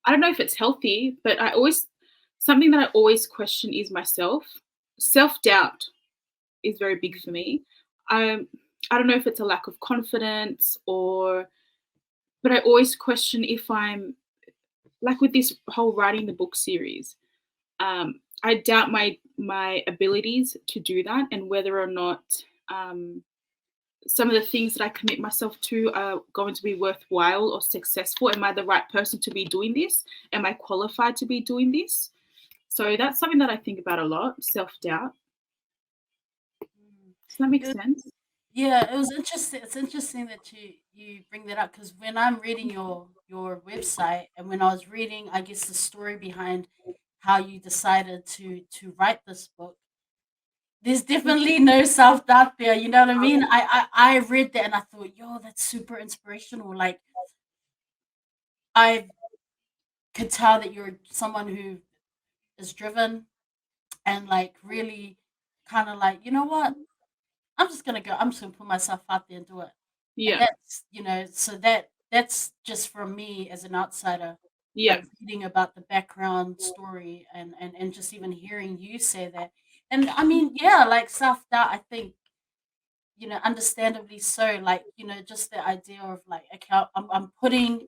I don't know if it's healthy, but something that I always question is myself. Self-doubt is very big for me. Um, I don't know if it's a lack of confidence but I always question if I'm like with this whole writing the book series. I doubt my abilities to do that and whether or not um, some of the things that I commit myself to are going to be worthwhile or successful. Am I the right person to be doing this? Am I qualified to be doing this? So that's something that I think about a lot, self-doubt. Mm. Does that make It sense? Yeah, it was interesting. It's interesting that you bring that up, because when I'm reading your website, and when I was reading, I guess, the story behind how you decided to write this book, there's definitely no self doubt there. You know what I mean? I read that and I thought, yo, that's super inspirational. Like, I could tell that you're someone who is driven, and like really kind of like, you know what? I'm just gonna go. I'm just gonna put myself out there and do it. And Yeah, that's, so that's just from me as an outsider, yeah, like reading about the background story, and just even hearing you say that. And I mean, yeah, like self-doubt, I think, understandably so, like, just the idea of like, okay, I'm putting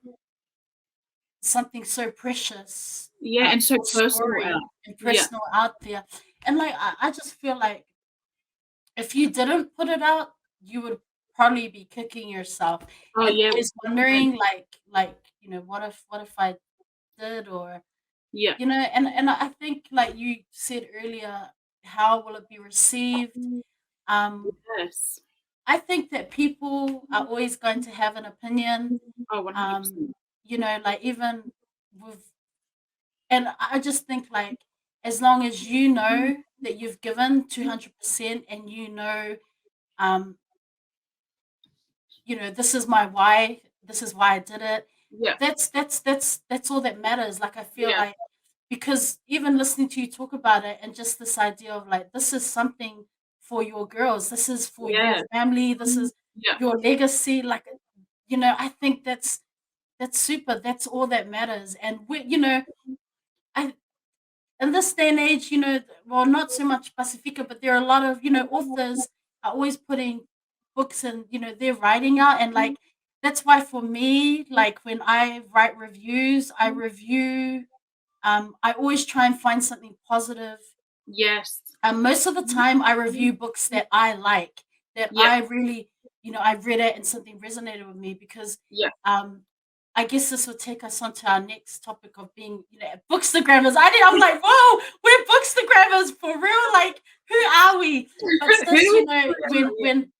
something so precious, yeah, and so your personal story out. and Yeah, personal out there. And like, I just feel like if you didn't put it out, you would probably be kicking yourself oh and yeah, always 100%. wondering, like, what if I did, or Yeah, and I think, like you said earlier, how will it be received? Um, yes, I think that people are always going to have an opinion. oh Um, 100%. like even with, and I just think, like, as long as you know that you've given 200%, and um this is my why, this is why I did it. Yeah, That's all that matters. Like, I feel yeah, like, because even listening to you talk about it, and just this idea of like, this is something for your girls, this is for your yeah, family, this is yeah, your legacy. Like, I think that's super. That's all that matters. And I in this day and age, well, not so much Pasifika, but there are a lot of, authors are always putting books, and, they're writing out. And like, that's why for me, like when I write reviews, I always try and find something positive. yes, Most of the time, I review books that I like, that yeah, I really, I read it and something resonated with me, because yeah. um, I guess this will take us on to our next topic of being, bookstagrammers. I'm like, whoa, we're bookstagrammers for real. Like, who are we? But Who sis, is when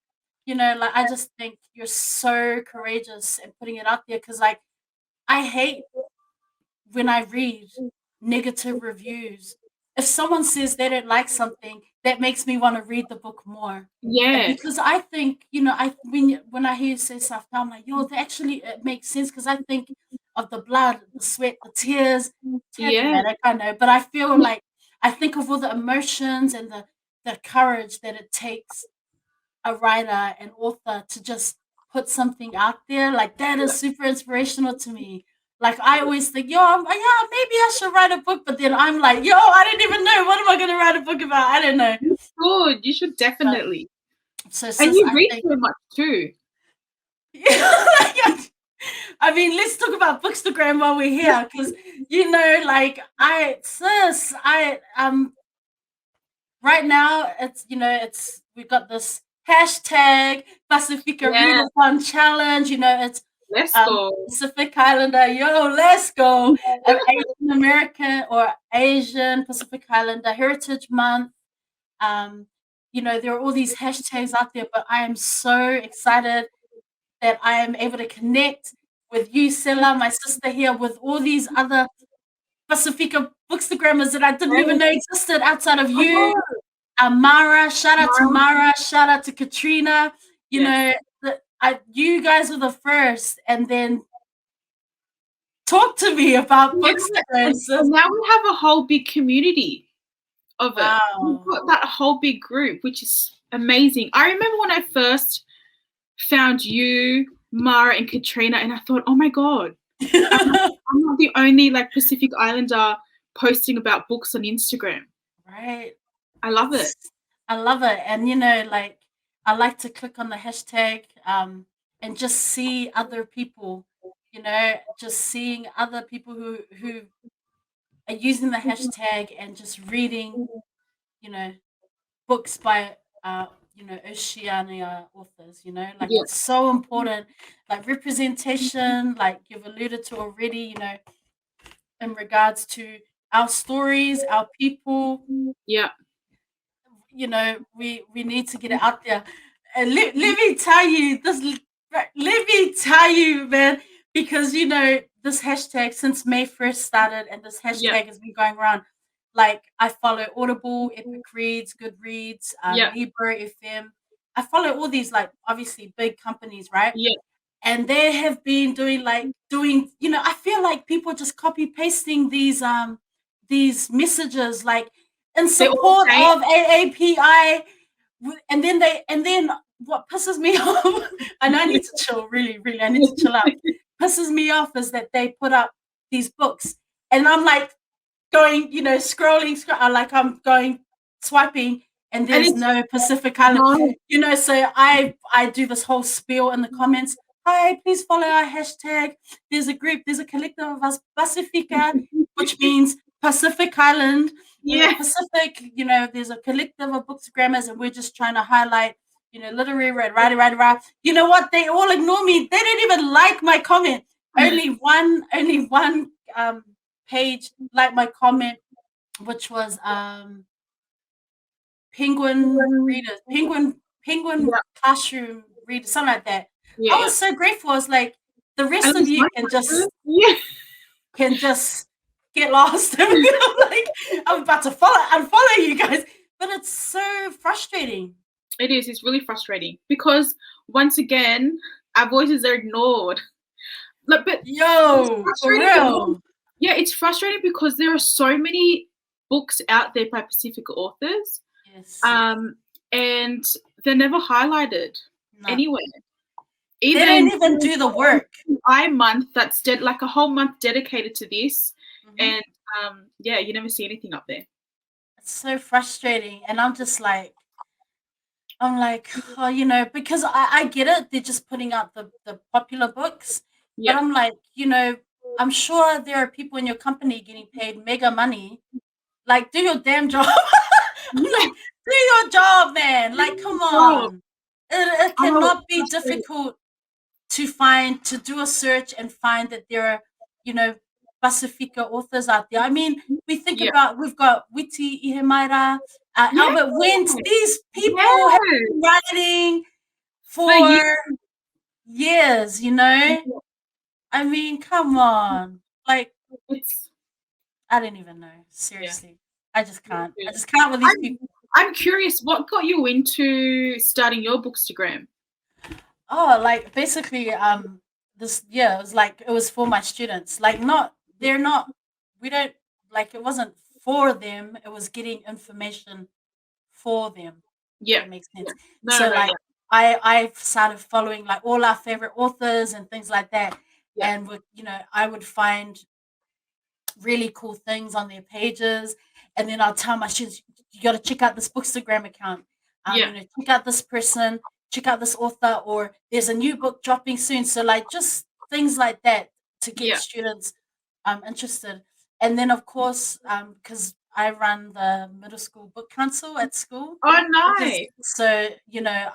like, I just think you're so courageous in putting it out there, because like, I hate when I read negative reviews. If someone says they don't like something, that makes me want to read the book more. And yeah, because I think, when I hear you say stuff, I'm like, yo, that actually, it makes sense, because I think of the blood, the sweat, the tears. Tear yeah, dramatic, I know, but I feel like, I think of all the emotions and the courage that it takes a writer and author to just put something out there. Like, that is super inspirational to me. Like, I always think, yo, yeah, maybe I should write a book, but then I'm like, yo, I didn't even know, what am I going to write a book about? I don't know. you should. You should But definitely. so, And sis, you I read think, so much too. I mean, let's talk about Bookstagram while we're here, because, like, right now, it's, we've got this hashtag Pasifika Yeah, Readathon challenge. It's let's go. Pacific Islander. Yo, let's go! Asian American, or Asian Pacific Islander Heritage Month. Um, there are all these hashtags out there, but I am so excited that I am able to connect with you, Sela, my sister here, with all these other Pasifika bookstagrammers that I didn't even know existed outside of I you. know. Mara, shout out to Mara. Mara, shout out to Katrina. You Yes. know, you guys were the first, and then talk to me about Yeah, bookstagram. and now we have a whole big community of it. We've Wow. got that whole big group, which is amazing. I remember when I first found you, Mara, and Katrina, and I thought, oh my God, I'm not the only like Pacific Islander posting about books on Instagram. Right. I love it. I love it. And like I like to click on the hashtag and just see other people, just seeing other people who are using the hashtag and just reading, you know, books by Oceania authors, like Yeah. it's so important. Like representation, like you've alluded to already, in regards to our stories, our people, Yeah. we need to get it out there. And let me tell you this. Let me tell you, man, because this hashtag since May 1st started, and this hashtag has been going around. Like I follow Audible, Epic Reads, Goodreads, Libra FM. I follow all these like obviously big companies, right? Yeah. And they have been doing I feel like people just copy pasting these messages like in support of AAPI, and then what pisses me off, and I need to chill, really I need to chill out. Pisses me off is that they put up these books and I'm like going, scrolling, like I'm going swiping, and there's no Pacific Island. So I do this whole spiel in the comments. Hi, please follow our hashtag. There's a collective of us, Pasifika, which means Pacific Island. Yeah. Pacific, there's a collective of bookstagrammers, and we're just trying to highlight, literary right. You know what? They all ignore me. They didn't even like my comment. Only one page liked my comment, which was penguin classroom readers, something like that. I was so grateful. I was like, the rest of you can just get lost. I'm like, I'm about to unfollow you guys. But it's so frustrating. It is. It's really frustrating because once again, our voices are ignored. Like, but for real. Yeah, it's frustrating because there are so many books out there by Pacific authors. Yes. And they're never highlighted anywhere. They don't even do the work. Month that's like a whole month dedicated to this, and you never see anything up there. It's so frustrating, and I'm like, oh, because I get it. They're just putting out the popular books, but I'm like, I'm sure there are people in your company getting paid mega money. Like, do your damn job. I'm like, do your job, man. Like, come on. It cannot be difficult to do a search and find that there are, Pasifika authors out there. I mean, we think about, we've got Witi Ihemaira, Albert Wentz. These people have been writing for years, I mean, come on. Like, I don't even know. Seriously. I just can't. I just can't with these people. I'm curious, what got you into starting your Bookstagram? Oh, like basically, it was for my students. Like, it wasn't for them. It was getting information for them. Yeah. That makes sense. I started following like all our favorite authors and things like that. Yeah. And I would find really cool things on their pages, and then I'll tell my students, you got to check out this Bookstagram account. Check out this person, check out this author, or there's a new book dropping soon. So like just things like that to get students interested. And then of course, because I run the middle school book council at school. Oh, nice. So,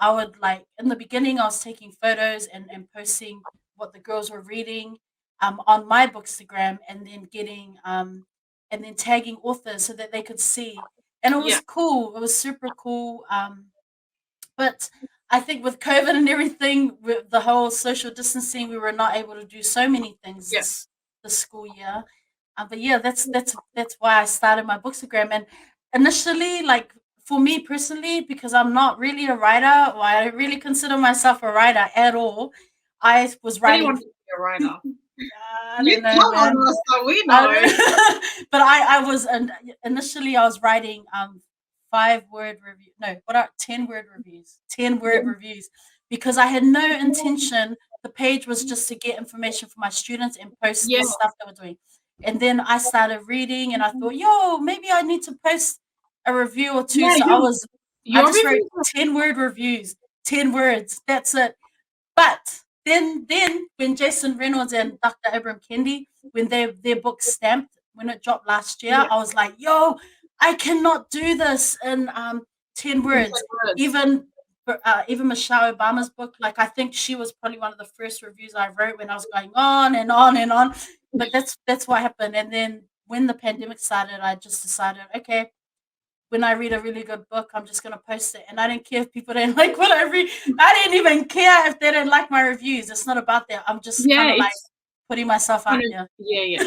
I would like, in the beginning, I was taking photos and posting what the girls were reading on my Bookstagram, and then getting, and then tagging authors so that they could see. And it was cool. It was super cool. But I think with COVID and everything, with the whole social distancing, we were not able to do so many things this school year. But yeah, that's why I started my Bookstagram. And initially, like for me personally, because I'm not really a writer, or I don't really consider myself a writer at all. I was Anyone writing. can be a writer. I You don't know, tell man. on us, so we I know. don't, but I was initially I was writing 5 word review. No, what are 10 word reviews? 10 word reviews because I had no intention. The page was just to get information for my students and post Yeah, the stuff that we're doing. And then I started reading, and I thought, yo, maybe I need to post a review or two. yeah, So I your just wrote reviews are 10 word reviews, 10 words. That's it. But then when Jason Reynolds and Dr. Abram Kendi, when their book Stamped, when it dropped last year, yeah, I was like, yo, I cannot do this in 10 in 10 words. words. Even Michelle Obama's book, like I think she was probably one of the first reviews I wrote when I was going on and on and on. But that's what happened. And then when the pandemic started, I just decided, okay, when I read a really good book, I'm just gonna post it. And I didn't care if people didn't like what I read. I didn't even care if they didn't like my reviews. It's not about that. I'm just Yeah, kind of like it's putting myself kind out of there. yeah.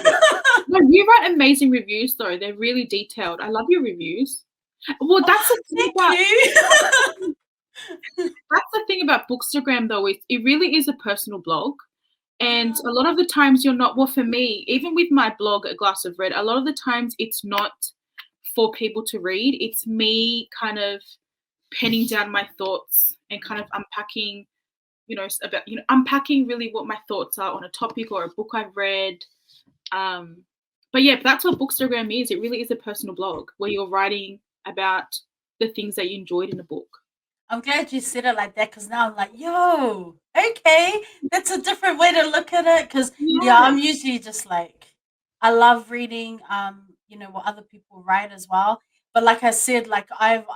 No, you write amazing reviews though. They're really detailed. I love your reviews. Well, that's Oh, the thing thank about you. Bookstagram though. It really is a personal blog. And a lot of the times you're not, well, for me, even with my blog, A Glass of Red, a lot of the times it's not for people to read. It's me kind of penning down my thoughts and kind of unpacking, unpacking really what my thoughts are on a topic or a book I've read. But yeah, that's what Bookstagram is. It really is a personal blog where you're writing about the things that you enjoyed in a book. I'm glad you said it like that because now I'm like, yo, okay, that's a different way to look at it. Because yeah, Yeah, I'm usually just like, I love reading, what other people write as well. But like I said, like I've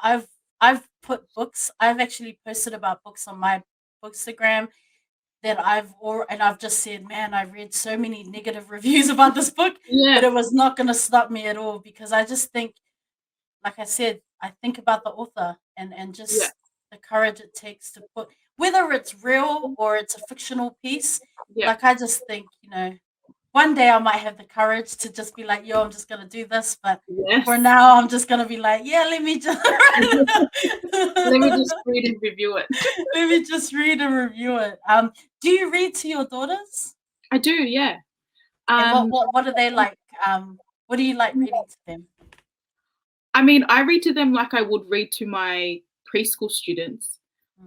put books. I've actually posted about books on my Bookstagram that I've just said, man, I read so many negative reviews about this book, but yeah, it was not going to stop me at all because I just think, like I said, I think about the author and yeah, just the courage it takes to put, whether it's real or it's a fictional piece. yeah. Like I just think, one day I might have the courage to just be like, yo, I'm just gonna do this. But for Yes. now, I'm just gonna be like, yeah, let me just Let me just read and review it. let me just read and review it. Do you read to your daughters? I do, yeah. And Um, what are they like? What do you like reading to them? I mean, I read to them like I would read to my preschool students.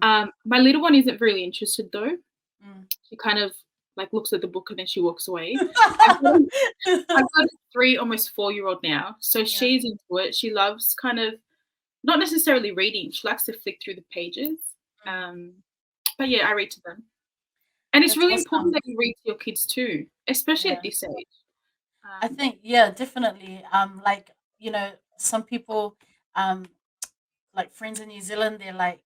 Mm, My little one isn't really interested though. mm. She kind of like looks at the book and then she walks away. I've got, I've got a 3, almost 4-year-old now, so Yeah, she's into it. She loves kind of not necessarily reading. She likes to flick through the pages. mm. Um, but yeah, I read to them, and it's That's really important awesome. that you read to your kids too, especially at Yeah. this age. I Um, think, yeah, definitely. Like, some people, um, like friends in New Zealand, they're like,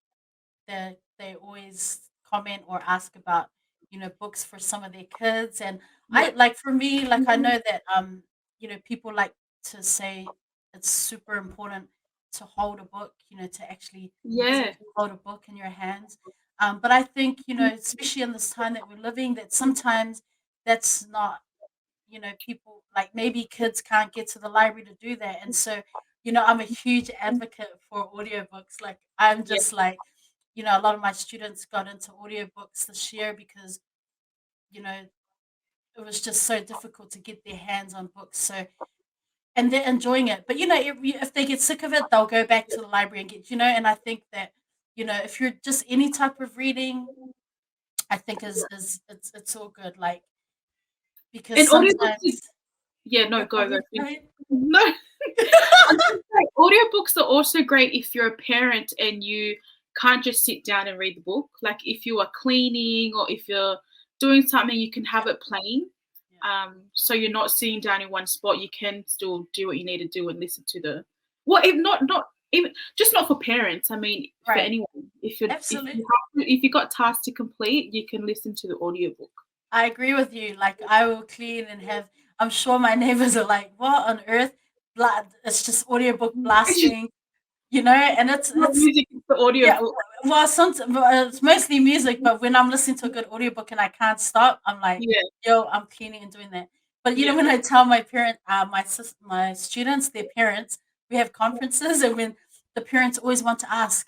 they always comment or ask about, books for some of their kids. And yeah, like for me, like I know that, people like to say it's super important to hold a book, to actually yeah, physically hold a book in your hands. But I think, especially in this time that we're living, that sometimes that's not, people like maybe kids can't get to the library to do that. And so, I'm a huge advocate for audiobooks. Like I'm yeah. just like, a lot of my students got into audiobooks this year because, you know, it was just so difficult to get their hands on books. So, and they're enjoying it. But, if they get sick of it, they'll go back to the library and and I think that, if you're just any type of reading, I think is it's all good. Like, because And audiobooks, sometimes, yeah, no, yeah, go, go go. ahead, go ahead. No, I was gonna say, audiobooks are also great if you're a parent and you can't just sit down and read the book. Like if you are cleaning or if you're doing something, you can have Yeah, it playing. yeah, So you're not sitting down in one spot. You can still do what you need to do and listen to the. Well, if not even just not for parents. I mean, for right. anyone. Absolutely. If you got tasks to complete, you can listen to the audiobook. I agree with you. Like I will clean and have. I'm sure my neighbors are like, "What on earth?" It's just audiobook It's just blasting, and not it's music, it's the yeah. audiobook. Well, it's mostly music, but when I'm listening to a good audiobook and I can't stop, I'm like, Yeah. "Yo, I'm cleaning and doing that." But you know, when I tell my my students, their parents, we have conferences, and when the parents always want to ask,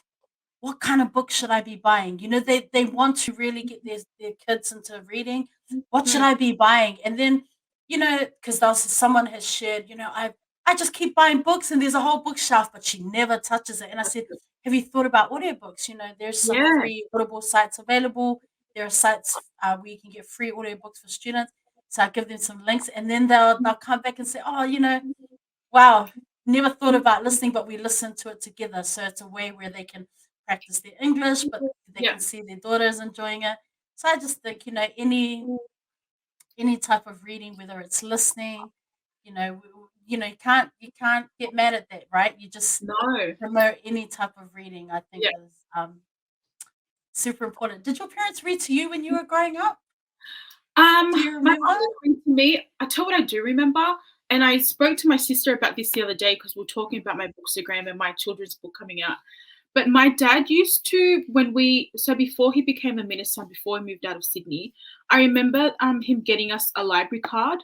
what kind of book should I be buying? You know, they want to really get their kids into reading. What should I be buying? And then, you know, because someone has shared, you know, I just keep buying books and there's a whole bookshelf, but she never touches it. And I said, have you thought about audiobooks? You know, there's some free Audible sites available. There are sites where you can get free audiobooks for students. So I give them some links, and then they'll come back and say, oh, you know, wow, never thought about listening, but we listen to it together. So it's a way where they can practice their English, but they can see their daughters enjoying it. So I just think, you know, any type of reading, whether it's listening, you know, you can't get mad at that, right? You just promote any type of reading. I think is super important. Did your parents read to you when you were growing up? Do you remember? My mom read to me. I tell what I do remember. And I spoke to my sister about this the other day because we were talking about my Bookstagram and my children's book coming out. But my dad used to, before he became a minister, before he moved out of Sydney, I remember him getting us a library card.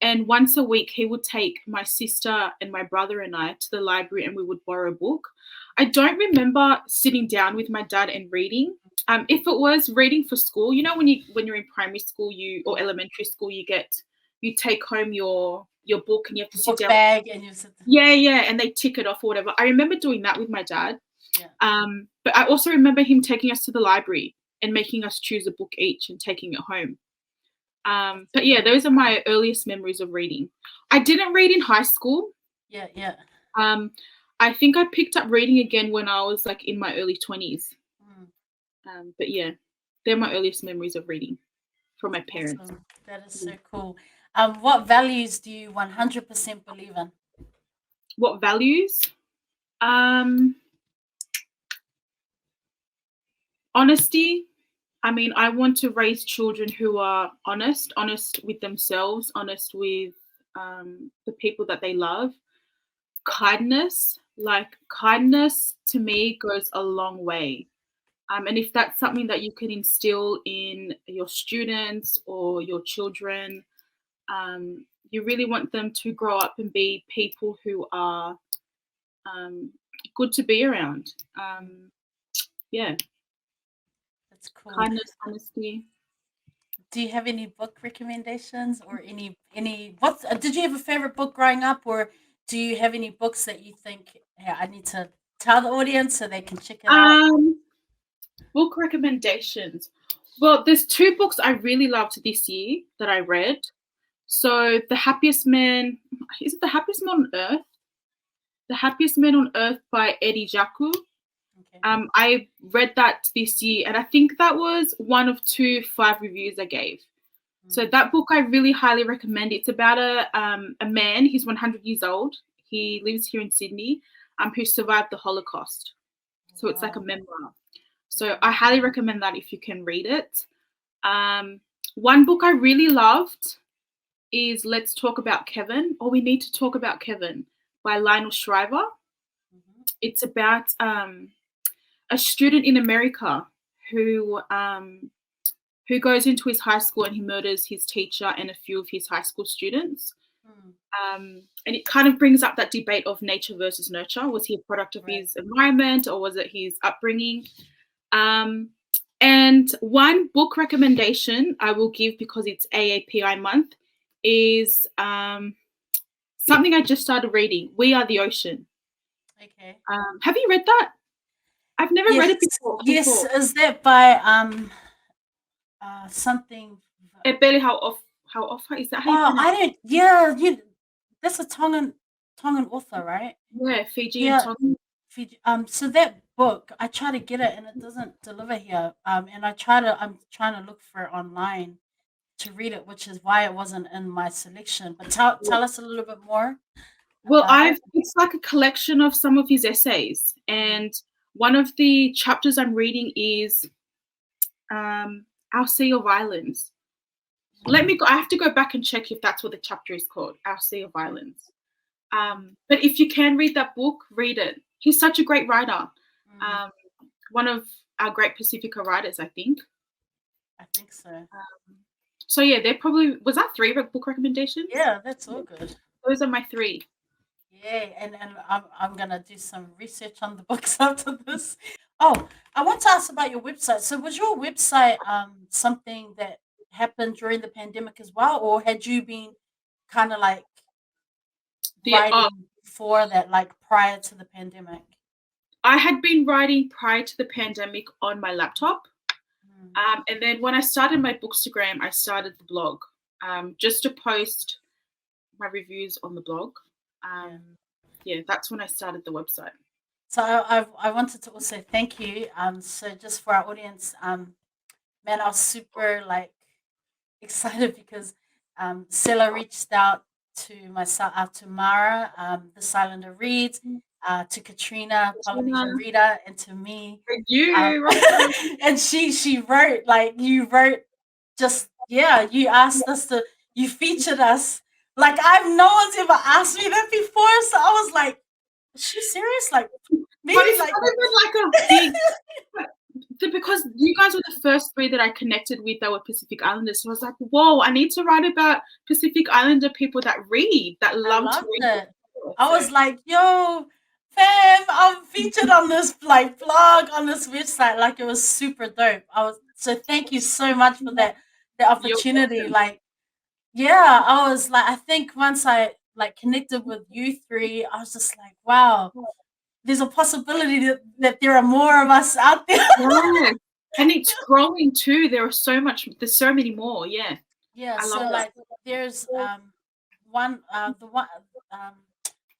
And once a week, he would take my sister and my brother and I to the library and we would borrow a book. I don't remember sitting down with my dad and reading. If it was reading for school, you know, when you're in primary school or elementary school, you take home your book and you have to sit down. Bag and you sit there. Yeah, and they tick it off or whatever. I remember doing that with my dad. Yeah. But I also remember him taking us to the library and making us choose a book each and taking it home. But yeah, those are my earliest memories of reading. I didn't read in high school. Yeah. I think I picked up reading again when I was like in my early 20s. But yeah, they're my earliest memories of reading from my parents. Awesome. That is so cool. What values do you 100% believe in? What values? Honesty. I mean, I want to raise children who are honest with themselves, honest with the people that they love. Kindness, kindness to me goes a long way. And if that's something that you can instill in your students or your children, you really want them to grow up and be people who are good to be around. Yeah. That's cool. Kindness, honesty. Do you have any book recommendations or any did you have a favorite book growing up, or do you have any books that you think, hey, I need to tell the audience so they can check it out? Book recommendations. Well, there's 2 books I really loved this year that I read. So The Happiest Man, is it The Happiest Man on Earth? The Happiest Man on Earth by Eddie Jaku. Okay. I read that this year, and I think that was one of 5 reviews I gave. So that book I really highly recommend. It's about a man. He's 100 years old. He lives here in Sydney, who survived the Holocaust. So it's like a memoir. So I highly recommend that if you can read it. One book I really loved is Let's Talk About Kevin, or We Need to Talk About Kevin by Lionel Shriver. It's about a student in America who goes into his high school and he murders his teacher and a few of his high school students. And it kind of brings up that debate of nature versus nurture. Was he a product of his environment, or was it his upbringing? And one book recommendation I will give, because it's AAPI month, is something I just started reading, We Are the Ocean. Okay. Have you read that? I've never read it before. Yes, is that by something? Ebele Hau'ofa, is that how you I don't. Yeah, that's a Tongan author, right? Yeah, Fiji and Tongan. Fiji. So that book, I try to get it and it doesn't deliver here. And I'm trying to look for it online to read it, which is why it wasn't in my selection. But tell us a little bit more. Well, it's like a collection of some of his essays, and one of the chapters I'm reading is Our Sea of Islands. Let me go. I have to go back and check if that's what the chapter is called, Our Sea of Islands. But if you can read that book, read it. He's such a great writer. One of our great Pasifika writers, I think. I think so. So yeah, they're probably, was that 3 book recommendations? Yeah, that's all good. Those are my 3. Yeah, and I'm gonna do some research on the books after this. Oh, I want to ask about your website. So was your website something that happened during the pandemic as well, or had you been kind of like writing before that, like prior to the pandemic? I had been writing prior to the pandemic on my laptop. And then when I started my Bookstagram, I started the blog just to post my reviews on the blog. Yeah, that's when I started the website. So I wanted to also thank you. So just for our audience, man, I was super like excited because Sela reached out to myself, to Mara, the Cylinder Reads, to Katrina, Polynesian Reader, and to me. Thank you. And she wrote, like, you wrote just, yeah, you asked us to, you featured us. Like, no one's ever asked me that before. So I was like, is she serious? Like, maybe but it's like, not even like a big, because you guys were the first 3 that I connected with that were Pacific Islanders. So I was like, whoa, I need to write about Pacific Islander people that read, that love to read. It. I was like, yo, fam, I'm featured on this like blog on this website. Like, it was super dope. So thank you so much for that, the opportunity. Like, yeah, I was like, I think once I like connected with you 3, I was just like, wow, there's a possibility that there are more of us out there. Yeah. And it's growing too. There's so many more. Yeah. Yeah. So like, there's one the one I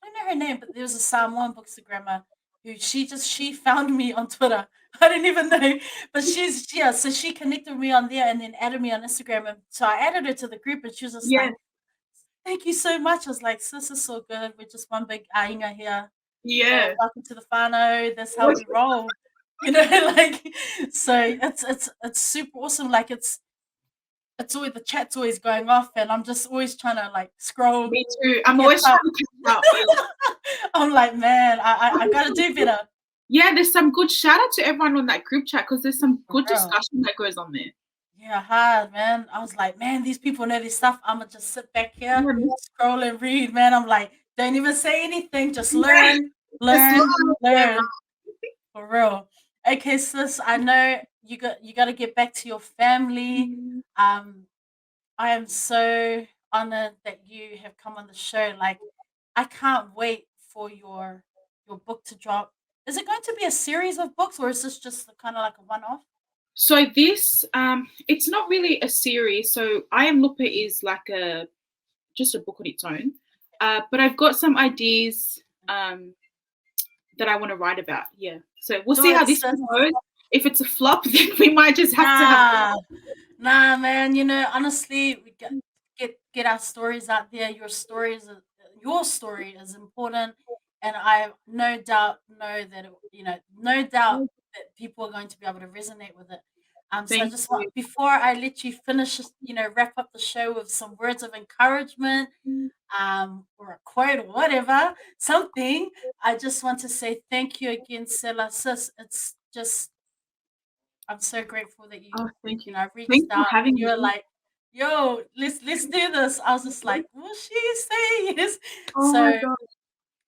don't know her name, but there was a Samoan bookstagrammer who she found me on Twitter. I didn't even know, but so she connected with me on there and then added me on Instagram, and so I added her to the group, and she was just like, "Thank you so much." I was like, "Sis is so good. We're just one big ainga here." Yeah. Welcome to the whānau. That's how we roll. You know, like, so it's super awesome. Like, it's always, the chat's always going off, and I'm just always trying to like scroll. Me too. I'm always trying to catch up. I'm like, man, I gotta do better. Yeah, there's some good shout out to everyone on that group chat because there's some good discussion that goes on there. Yeah, hard, man. I was like, man, these people know this stuff. I'm gonna just sit back here, scroll and read, man. I'm like, don't even say anything, just learn. For real. Okay, sis, I know you got to get back to your family. I am so honored that you have come on the show. Like, I can't wait for your book to drop. Is it going to be a series of books, or is this just kind of like a one-off? So this, it's not really a series. So I Am Lupe is like just a book on its own. But I've got some ideas that I want to write about. Yeah. So we'll see how this goes. If it's a flop, then we might just have to have. Nah, man. You know, honestly, we get our stories out there. Your story is important, and I no doubt know that that people are going to be able to resonate with it. So I just want, before I let you finish, wrap up the show with some words of encouragement, or a quote or whatever, something. I just want to say thank you again, Sela. Sis, it's just, I'm so grateful that you. Oh, thank you. I reached out. And you were like, "Yo, let's do this." I was just like, "Will she say yes?" Oh my God.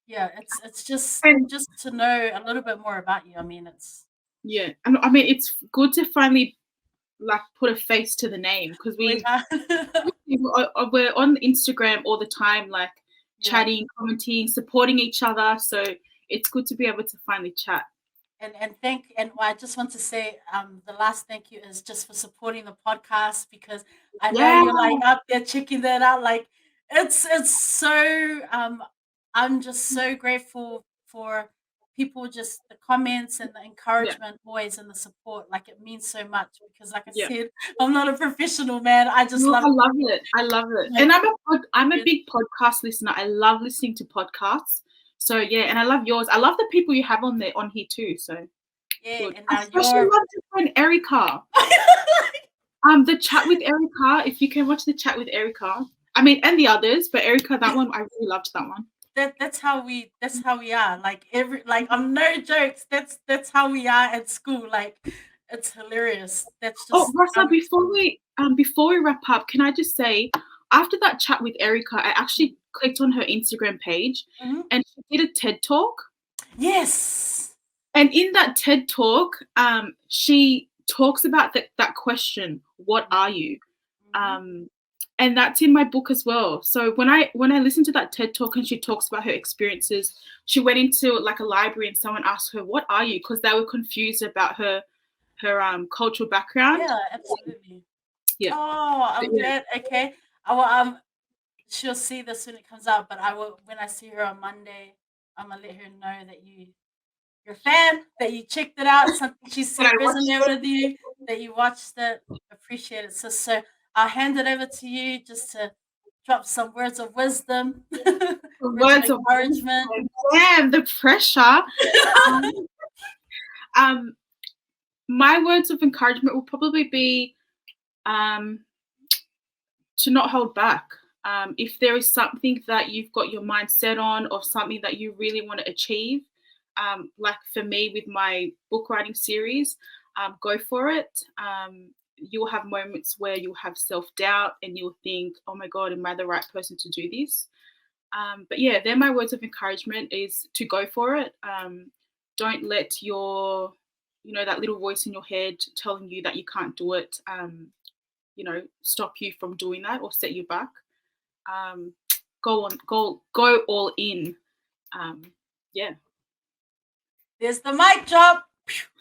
Yeah, it's just to know a little bit more about you. I mean, it's I mean, it's good to finally like put a face to the name because we're on Instagram all the time, like chatting, commenting, supporting each other. So it's good to be able to finally chat. And I just want to say the last thank you is just for supporting the podcast, because I know you're like out there checking that out. Like, it's so I'm just so grateful for people, just the comments and the encouragement always, and the support. Like, it means so much, because like I said, I'm not a professional, man. I just love it. I love it. And I'm a big podcast listener. I love listening to podcasts. So and I love yours. I love the people you have on here too. So and I especially love your friend Erica. The chat with Erica. If you can watch the chat with Erica, I mean, and the others, but Erica, that one I really loved that one. That's how we are. Like, I'm no jokes. That's how we are at school. Like, It's hilarious. That's Oh, just Rosa, before we wrap up, can I just say, after that chat with Erica, I actually clicked on her Instagram page, and she did a TED Talk. Yes. And in that TED Talk, she talks about that question, what are you? And that's in my book as well. So when I listened to that TED Talk and she talks about her experiences, she went into like a library and someone asked her, what are you? Because they were confused about her cultural background. Yeah, absolutely. Yeah. Oh, I'm glad. Okay. I will, she'll see this when it comes out, but I will, when I see her on Monday, I'm gonna let her know that you're a fan, that you checked it out, something she said resonated with you, that you watched it, appreciate it. So I'll hand it over to you just to drop some words of wisdom, Words of encouragement. Damn, the pressure. My words of encouragement will probably be to not hold back. If there is something that you've got your mind set on or something that you really want to achieve, like for me with my book writing series, go for it. You'll have moments where you'll have self-doubt and you'll think, oh my God, am I the right person to do this? But yeah, they're my words of encouragement, is to go for it. Don't let your, that little voice in your head telling you that you can't do it, stop you from doing that or set you back. Go all in. Yeah. There's the mic drop.